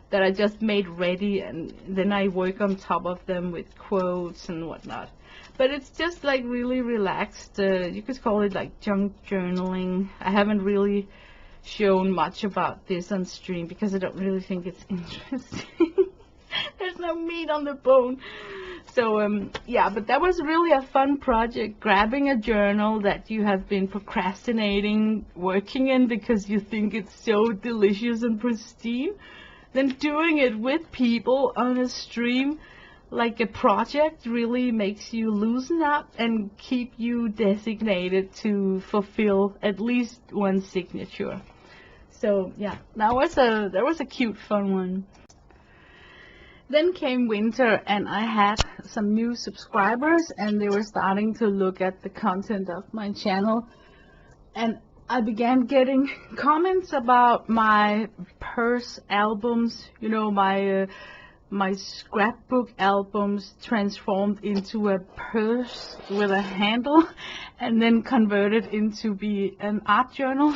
S1: that I just made ready, and then I work on top of them with quotes and whatnot. But it's just like really relaxed. You could call it like junk journaling. I haven't really shown much about this on stream because I don't really think it's interesting. There's no meat on the bone. So yeah, but that was really a fun project, grabbing a journal that you have been procrastinating working in because you think it's so delicious and pristine, then doing it with people on a stream like a project really makes you loosen up and keep you designated to fulfill at least one signature. So yeah, that was a cute, fun one. Then came winter, and I had some new subscribers, and they were starting to look at the content of my channel, and I began getting comments about my purse albums, you know, my scrapbook albums transformed into a purse with a handle and then converted into be an art journal.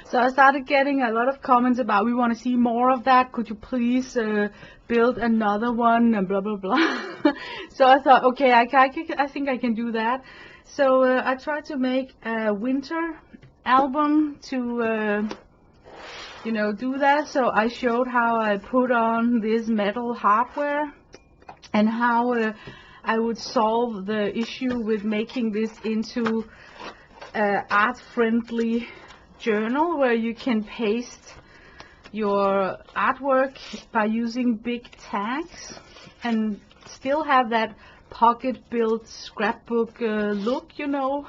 S1: So I started getting a lot of comments about, we want to see more of that, could you please build another one, and blah blah blah. So I thought, okay, I think I can do that. So I tried to make a winter album to you know, do that. So I showed how I put on this metal hardware and how I would solve the issue with making this into an art-friendly journal where you can paste your artwork by using big tags and still have that pocket-built scrapbook look, you know.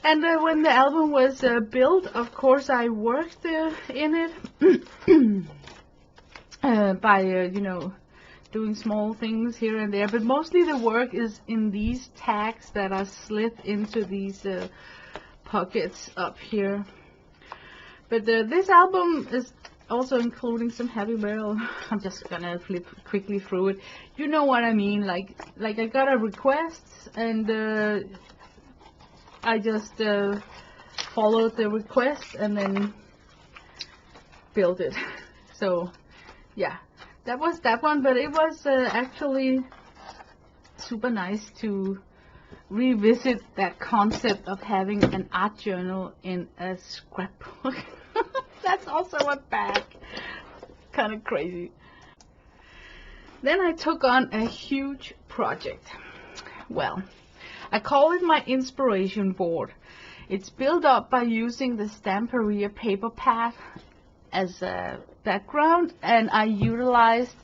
S1: And when the album was built, of course, I worked in it by, you know, doing small things here and there. But mostly the work is in these tags that are slid into these pockets up here. But this album is also including some heavy metal. I'm just gonna flip quickly through it. You know what I mean? Like I got a request, and I just followed the request and then built it. So yeah, that was that one, but it was actually super nice to revisit that concept of having an art journal in a scrapbook. That's also a bag. Kind of crazy. Then I took on a huge project. Well, I call it my inspiration board. It's built up by using the Stamperia paper pad as a background, and I utilized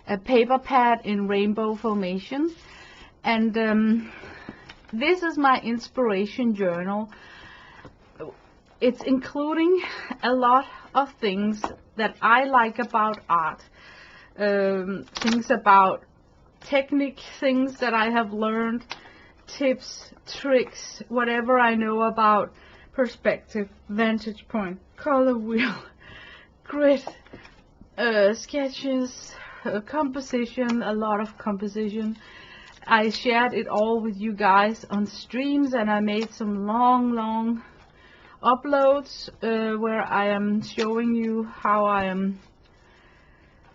S1: a paper pad in rainbow formation. And this is my inspiration journal. It's including a lot of things that I like about art. Things about technique, things that I have learned, tips, tricks, whatever I know about perspective, vantage point, color wheel, grid, sketches, composition, a lot of composition. I shared it all with you guys on streams, and I made some long uploads where I am showing you how I am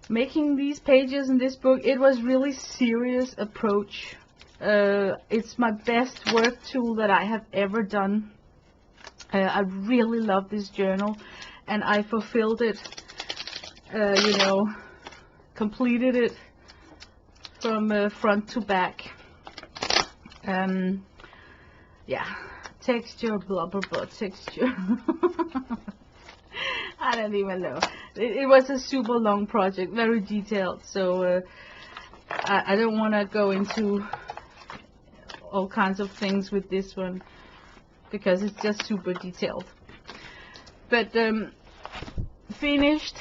S1: making these pages in this book. It was really serious approach. It's my best work tool that I have ever done. I really love this journal, and I fulfilled it, you know, completed it from front to back. Yeah, texture, blubber butt texture. I don't even know. It was a super long project, very detailed, so I don't want to go into all kinds of things with this one because it's just super detailed. But finished.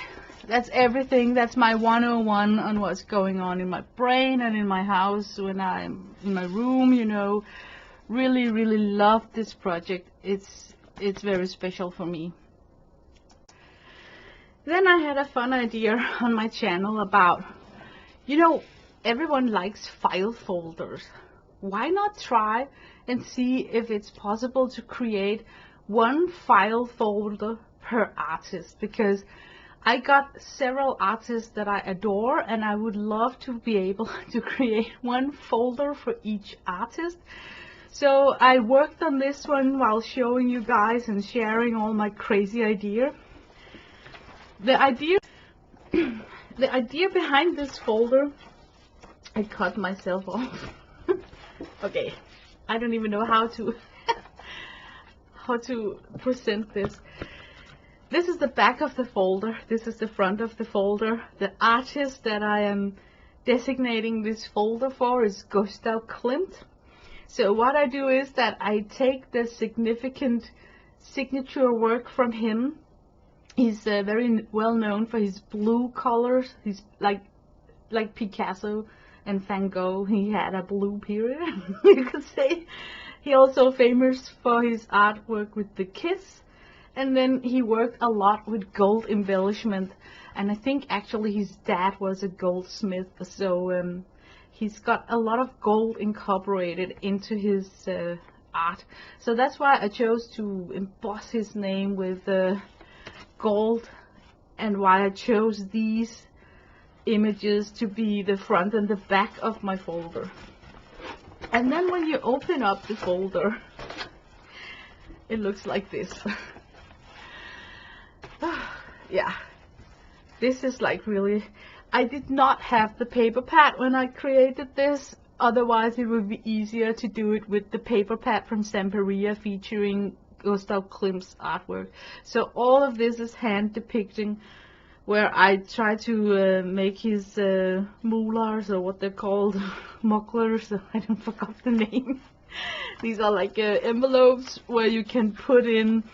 S1: That's everything. That's my 101 on what's going on in my brain and in my house when I'm in my room, you know. Really, really love this project. It's very special for me. Then I had a fun idea on my channel about, you know, everyone likes file folders. Why not try and see if it's possible to create one file folder per artist? Because I got several artists that I adore, and I would love to be able to create one folder for each artist. So I worked on this one while showing you guys and sharing all my crazy ideas. The idea behind this folder, I cut myself off. Okay, I don't even know how to present this. This is the back of the folder. This is the front of the folder. The artist that I am designating this folder for is Gustav Klimt. So what I do is that I take the significant signature work from him. He's very well known for his blue colors. He's like Picasso and Van Gogh. He had a blue period, you could say. He also famous for his artwork with the kiss. And then he worked a lot with gold embellishment. And I think actually his dad was a goldsmith. So he's got a lot of gold incorporated into his art. So that's why I chose to emboss his name with gold, and why I chose these images to be the front and the back of my folder. And then when you open up the folder, it looks like this. Yeah, this is like really, I did not have the paper pad when I created this. Otherwise it would be easier to do it with the paper pad from Zamperia featuring Gustav Klimt's artwork. So all of this is hand depicting, where I try to make his molars, or what they're called, mucklers, I don't forgot the name. These are like envelopes where you can put in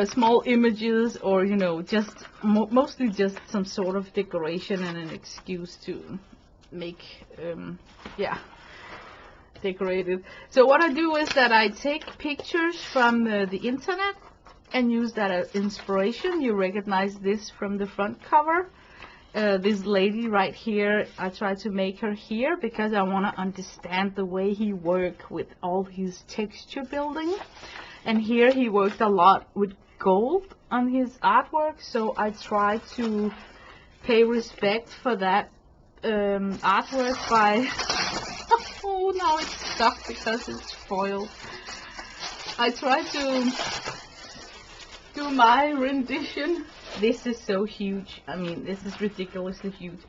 S1: small images, or you know, just mostly just some sort of decoration and an excuse to make decorated. So what I do is that I take pictures from the internet and use that as inspiration. You recognize this from the front cover. This lady right here, I try to make her here because I want to understand the way he worked with all his texture building. And here he worked a lot with gold on his artwork, so I try to pay respect for that artwork by oh, now it's stuck because it's foiled. I try to do my rendition. This is so huge. I mean, this is ridiculously huge.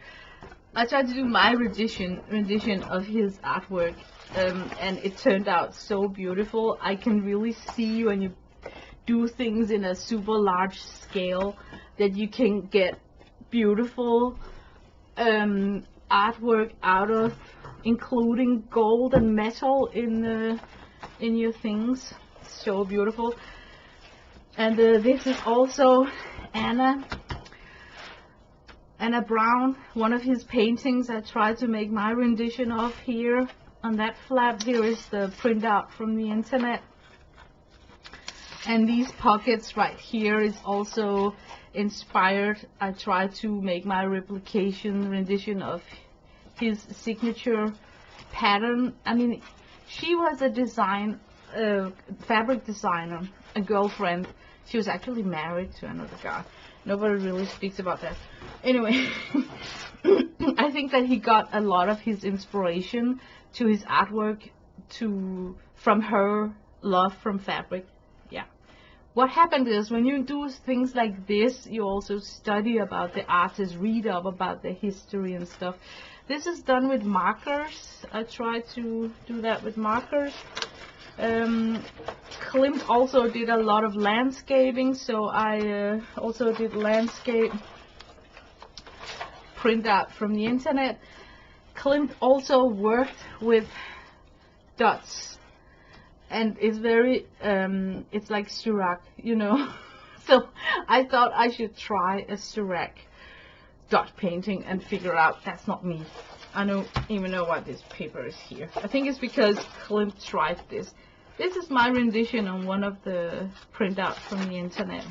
S1: I tried to do my rendition of his artwork, and it turned out so beautiful. I can really see when you do things in a super large scale that you can get beautiful artwork out of, including gold and metal in your things. So beautiful. And this is also Anna Brown, one of his paintings. I tried to make my rendition of here. On that flap here is the printout from the internet. And these pockets right here is also inspired. I tried to make my rendition of his signature pattern. I mean, she was a fabric designer, a girlfriend. She was actually married to another guy. Nobody really speaks about that. Anyway, I think that he got a lot of his inspiration to his artwork from her love from fabric. Yeah. What happened is, when you do things like this, you also study about the artist, read up about the history and stuff. This is done with markers. I try to do that with markers. Clint also did a lot of landscaping, so I also did landscape print out from the internet. Clint also worked with dots, and it's very it's like Sirac, you know. So I thought I should try a Sirac dot painting and figure out that's not me. I don't even know why this paper is here. I think it's because Clint tried this. This is my rendition on one of the printouts from the internet.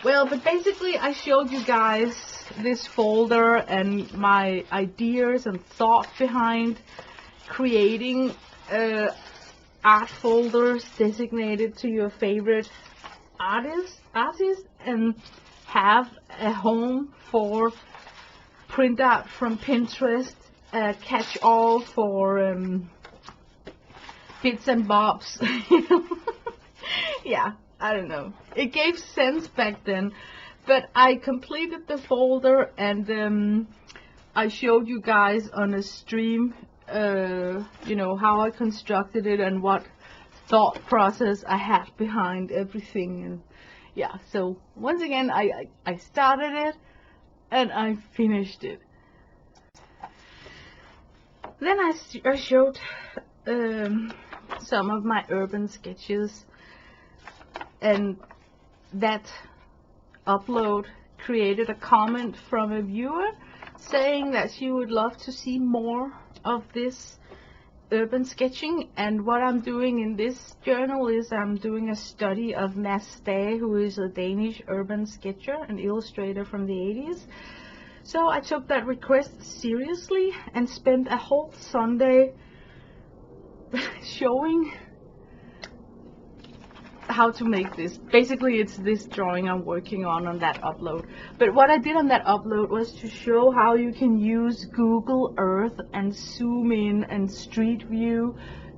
S1: Well, but basically I showed you guys this folder and my ideas and thought behind creating art folders designated to your favorite artists and have a home for printout from Pinterest, catch-all for bits and bobs. Yeah, I don't know. It gave sense back then, but I completed the folder and I showed you guys on a stream, you know, how I constructed it and what thought process I had behind everything. And yeah, so once again, I started it and I finished it. Then I showed some of my urban sketches, and that upload created a comment from a viewer saying that she would love to see more of this urban sketching. And what I'm doing in this journal is I'm doing a study of Mads Dage, who is a Danish urban sketcher and illustrator from the 80s. So I took that request seriously and spent a whole Sunday showing how to make this. Basically it's this drawing I'm working on that upload. But what I did on that upload was to show how you can use Google Earth and zoom in and Street View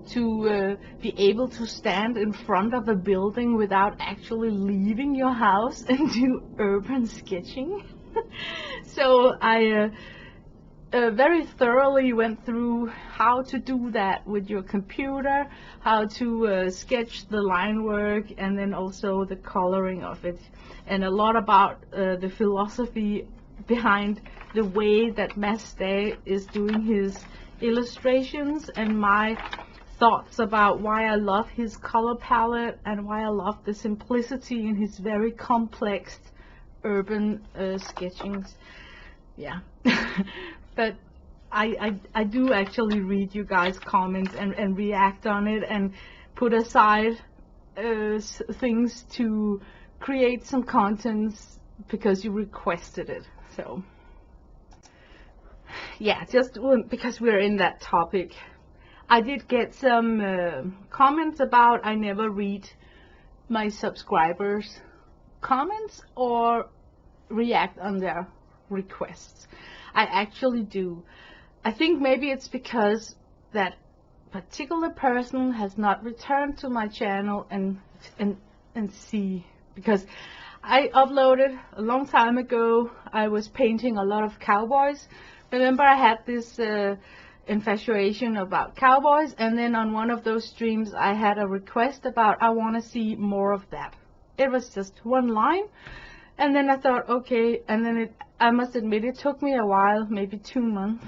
S1: to be able to stand in front of a building without actually leaving your house and do urban sketching. So I very thoroughly went through how to do that with your computer, how to sketch the line work, and then also the coloring of it, and a lot about the philosophy behind the way that Mads Dage is doing his illustrations, and my thoughts about why I love his color palette and why I love the simplicity in his very complex urban sketchings. Yeah. But I do actually read you guys' comments and react on it and put aside things to create some contents because you requested it. So yeah, just because we're in that topic, I did get some comments about I never read my subscribers' comments or react on their requests. I actually do. I think maybe it's because that particular person has not returned to my channel and see, because I uploaded a long time ago. I was painting a lot of cowboys. Remember, I had this infatuation about cowboys, and then on one of those streams I had a request about I want to see more of that. It was just one line, and then I thought, okay, and then I must admit it took me a while, maybe 2 months,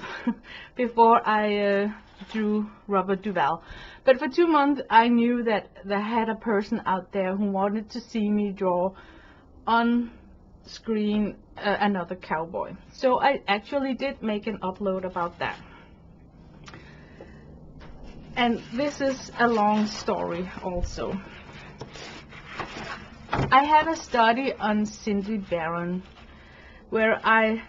S1: before I drew Robert Duvall. But for 2 months I knew that there had a person out there who wanted to see me draw on screen another cowboy. So I actually did make an upload about that. And this is a long story also. I had a study on Cindy Barron where I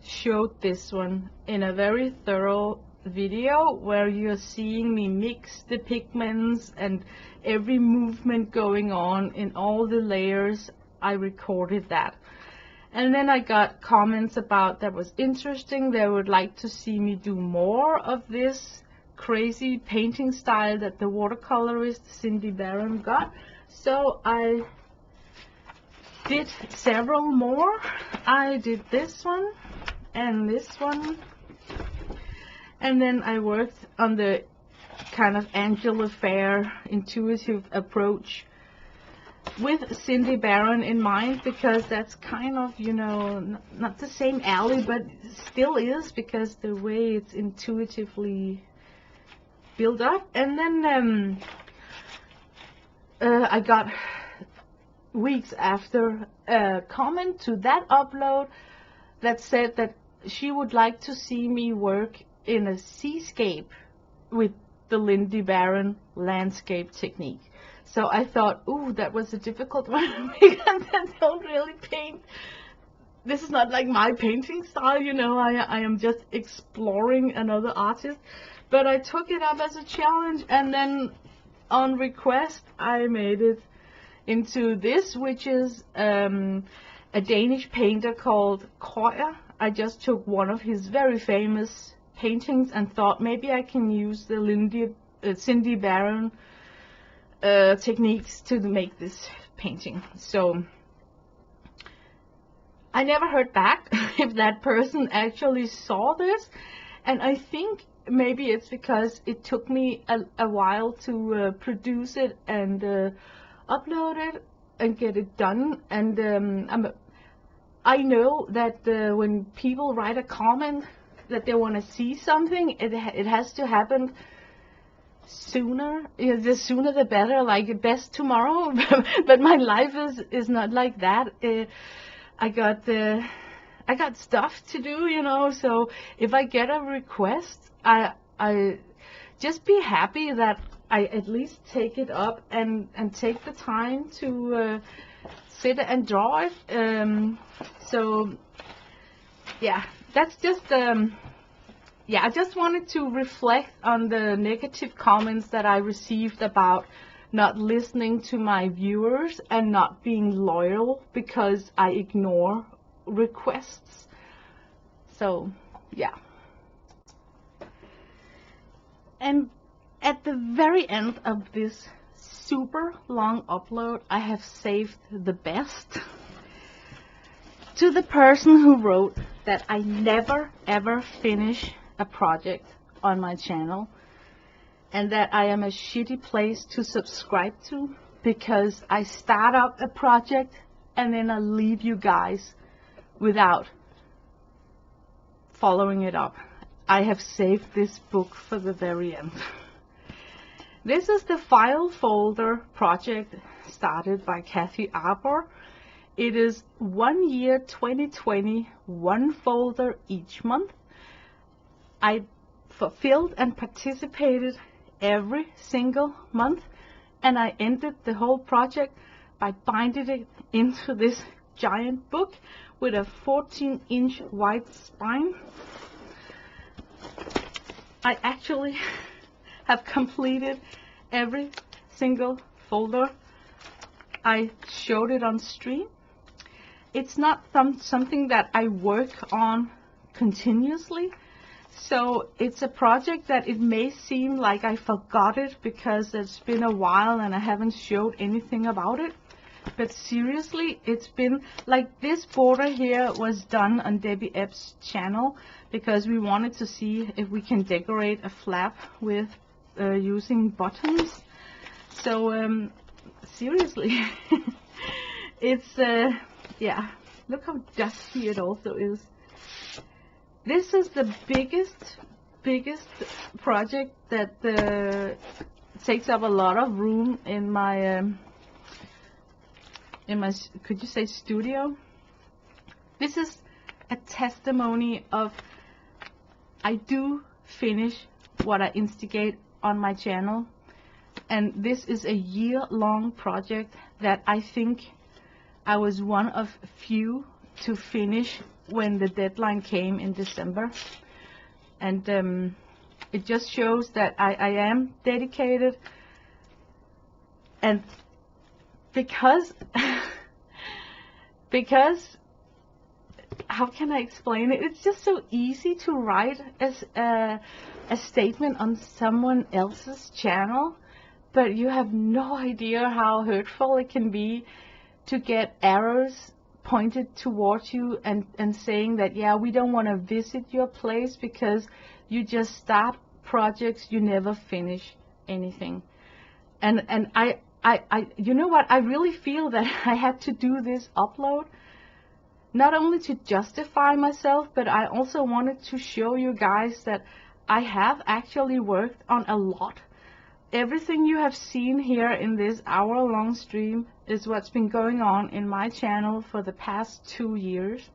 S1: showed this one in a very thorough video where you're seeing me mix the pigments and every movement going on in all the layers. I recorded that. And then I got comments about that was interesting. They would like to see me do more of this crazy painting style that the watercolorist Cindy Barron got. So I did several more. I did this one and this one, and then I worked on the kind of Angela Fair intuitive approach with Cindy Barron in mind, because that's kind of, you know, not the same alley, but still is, because the way it's intuitively built up. And then I got weeks after a comment to that upload that said that she would like to see me work in a seascape with the Lindy Barron landscape technique. So I thought, ooh, that was a difficult one because I don't really paint. This is not like my painting style, you know, I am just exploring another artist. But I took it up as a challenge, and then on request I made it into this, which is a Danish painter called Krøyer. I just took one of his very famous paintings and thought maybe I can use the Cindy Barron techniques to make this painting. So I never heard back if that person actually saw this, and I think maybe it's because it took me a while to produce it and upload it and get it done. And I know that when people write a comment that they want to see something, it has to happen sooner. The sooner the better, like best tomorrow. But my life is not like that. I got stuff to do, you know. So if I get a request, I just be happy that I at least take it up and take the time to sit and draw it. So yeah, that's just yeah, I just wanted to reflect on the negative comments that I received about not listening to my viewers and not being loyal because I ignore requests. So yeah. And at the very end of this super long upload, I have saved the best. To the person who wrote that I never ever finish a project on my channel, and that I am a shitty place to subscribe to because I start up a project and then I leave you guys without following it up. I have saved this book for the very end. This is the file folder project started by Kathy Arbor. It is 1 year 2020, one folder each month. I fulfilled and participated every single month, and I ended the whole project by binding it into this giant book with a 14-inch wide spine. I actually have completed every single folder. I showed it on stream. It's not something that I work on continuously, so it's a project that it may seem like I forgot it because it's been a while and I haven't showed anything about it. But seriously, it's been like this border here was done on Debbie Ebb's channel because we wanted to see if we can decorate a flap with using buttons. So seriously, it's yeah, look how dusty it also is. This is the biggest project that takes up a lot of room in my could you say studio. This is a testimony of I do finish what I instigate on my channel, and this is a year-long project that I think I was one of few to finish when the deadline came in December. And it just shows that I am dedicated, and because how can I explain it? It's just so easy to write as a statement on someone else's channel, but you have no idea how hurtful it can be to get arrows pointed towards you and saying that, yeah, we don't want to visit your place because you just start projects you never finish. anything. And I you know what, I really feel that I had to do this upload not only to justify myself, but I also wanted to show you guys that I have actually worked on a lot. Everything you have seen here in this hour-long stream is what's been going on in my channel for the past 2 years.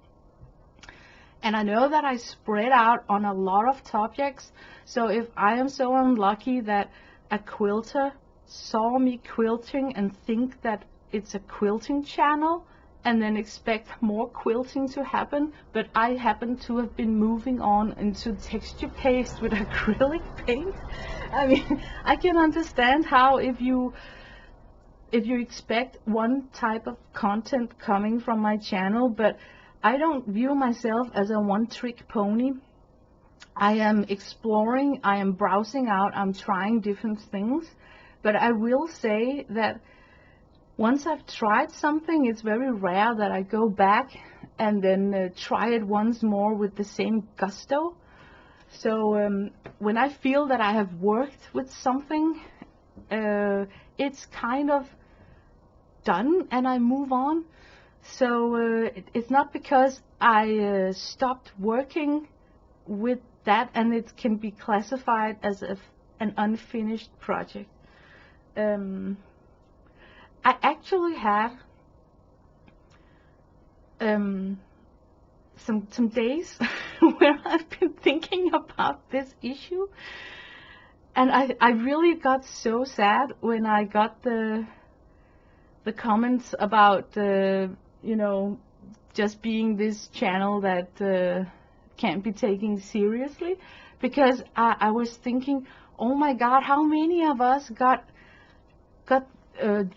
S1: And I know that I spread out on a lot of topics, so if I am so unlucky that a quilter saw me quilting and think that it's a quilting channel, and then expect more quilting to happen, but I happen to have been moving on into texture paste with acrylic paint. I mean, I can understand how if you expect one type of content coming from my channel, but I don't view myself as a one-trick pony. I am exploring, I am browsing out, I'm trying different things, but I will say that once I've tried something, it's very rare that I go back and then try it once more with the same gusto. So when I feel that I have worked with something, it's kind of done and I move on. So it's not because I stopped working with that and it can be classified as an unfinished project. I actually have some days where I've been thinking about this issue, and I really got so sad when I got the comments about you know, just being this channel that can't be taken seriously, because I was thinking, oh my God, how many of us got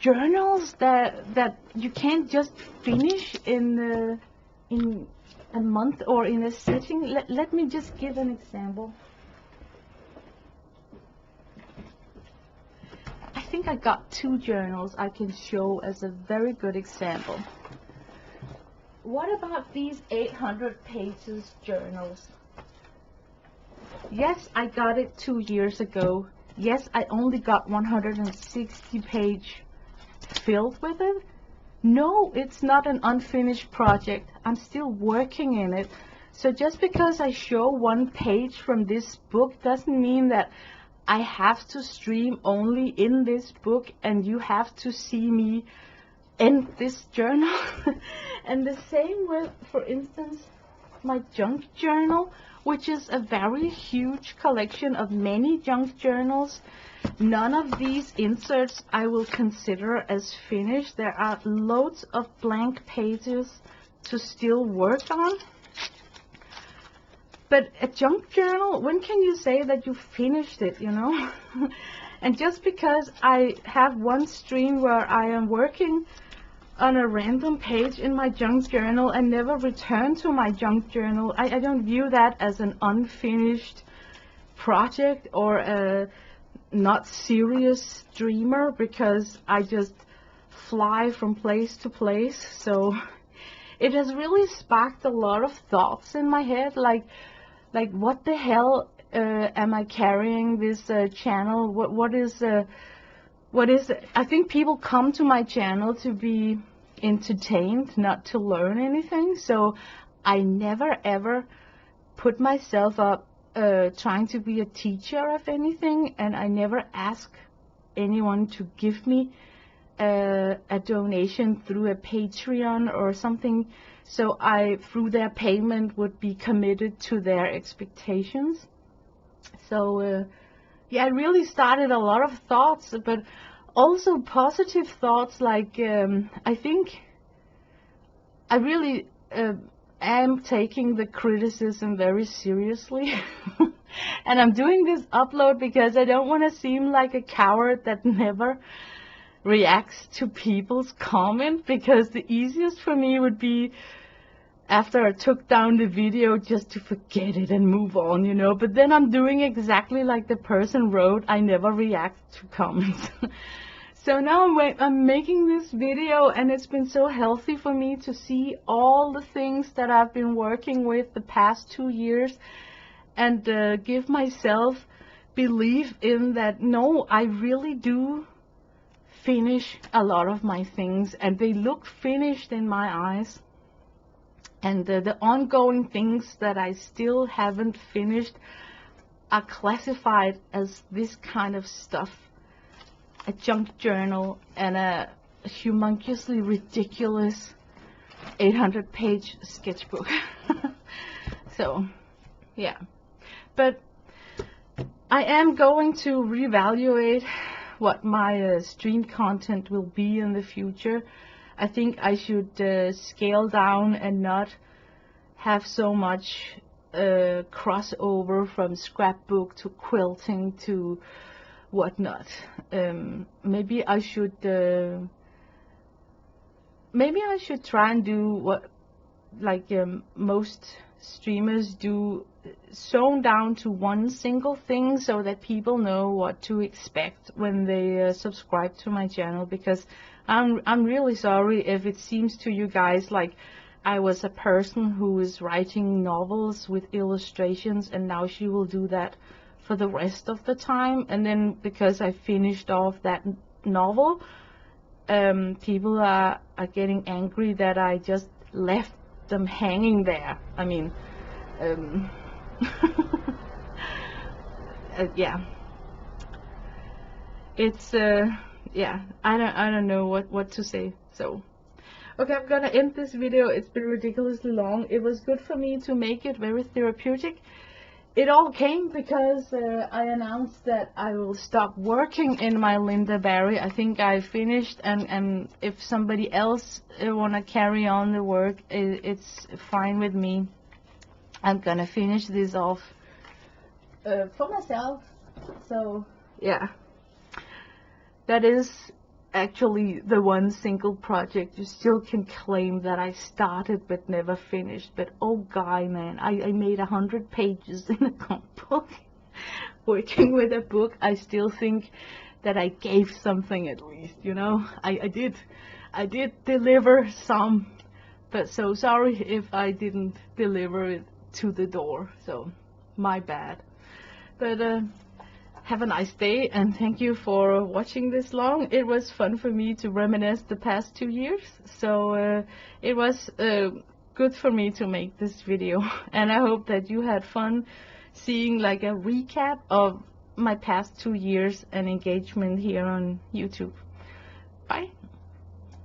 S1: journals that you can't just finish in a month or in a sitting. Let me just give an example. I think I got 2 journals I can show as a very good example. What about these 800 pages journals? Yes, I got it 2 years ago. Yes, I only got 160 page filled with it. No, it's not an unfinished project. I'm still working in it. So just because I show 1 page from this book doesn't mean that I have to stream only in this book and you have to see me end this journal. And the same with, for instance, my junk journal, which is a very huge collection of many junk journals. None of these inserts I will consider as finished. There are loads of blank pages to still work on. But a junk journal, when can you say that you finished it, you know? And just because I have one stream where I am working on a random page in my junk journal and never return to my junk journal, I don't view that as an unfinished project or a not serious streamer, because I just fly from place to place. So it has really sparked a lot of thoughts in my head, like what the hell am I carrying this channel? What is I think people come to my channel to be entertained, not to learn anything. So I never ever put myself up trying to be a teacher of anything, and I never ask anyone to give me a donation through a Patreon or something, so I, through their payment, would be committed to their expectations. So yeah, I really started a lot of thoughts, but also positive thoughts, like I think I really am taking the criticism very seriously. And I'm doing this upload because I don't want to seem like a coward that never reacts to people's comment, because the easiest for me would be, after I took down the video, just to forget it and move on, you know. But then I'm doing exactly like the person wrote, I never react to comments. So now I'm making this video, and it's been so healthy for me to see all the things that I've been working with the past 2 years, and give myself believe in that. No, I really do finish a lot of my things, and they look finished in my eyes. And the ongoing things that I still haven't finished are classified as this kind of stuff: a junk journal and a humongously ridiculous 800-page sketchbook. So, yeah. But I am going to reevaluate what my stream content will be in the future. I think I should scale down and not have so much crossover from scrapbook to quilting to whatnot. Maybe I should try and do what most streamers do, zone down to one single thing so that people know what to expect when they subscribe to my channel. Because I'm really sorry if it seems to you guys like I was a person who is writing novels with illustrations, and now she will do that for the rest of the time. And then because I finished off that novel, people are getting angry that I just left them hanging there. I mean, yeah, it's yeah, I don't know what to say. So okay, I'm gonna end this video. It's been ridiculously long. It was good for me to make it very therapeutic. It all came because I announced that I will stop working in my Linda Barry. I think I finished, and if somebody else wanna carry on the work, it's fine with me. I'm gonna finish this off for myself. So yeah, that is actually the one single project you still can claim that I started but never finished. But oh guy, man, I made 100 pages in a cookbook. Working with a book, I still think that I gave something at least, you know. I did deliver some, but so sorry if I didn't deliver it to the door, so my bad. But have a nice day, and thank you for watching this long. It was fun for me to reminisce the past 2 years, so it was good for me to make this video. And I hope that you had fun seeing like a recap of my past 2 years and engagement here on YouTube. Bye.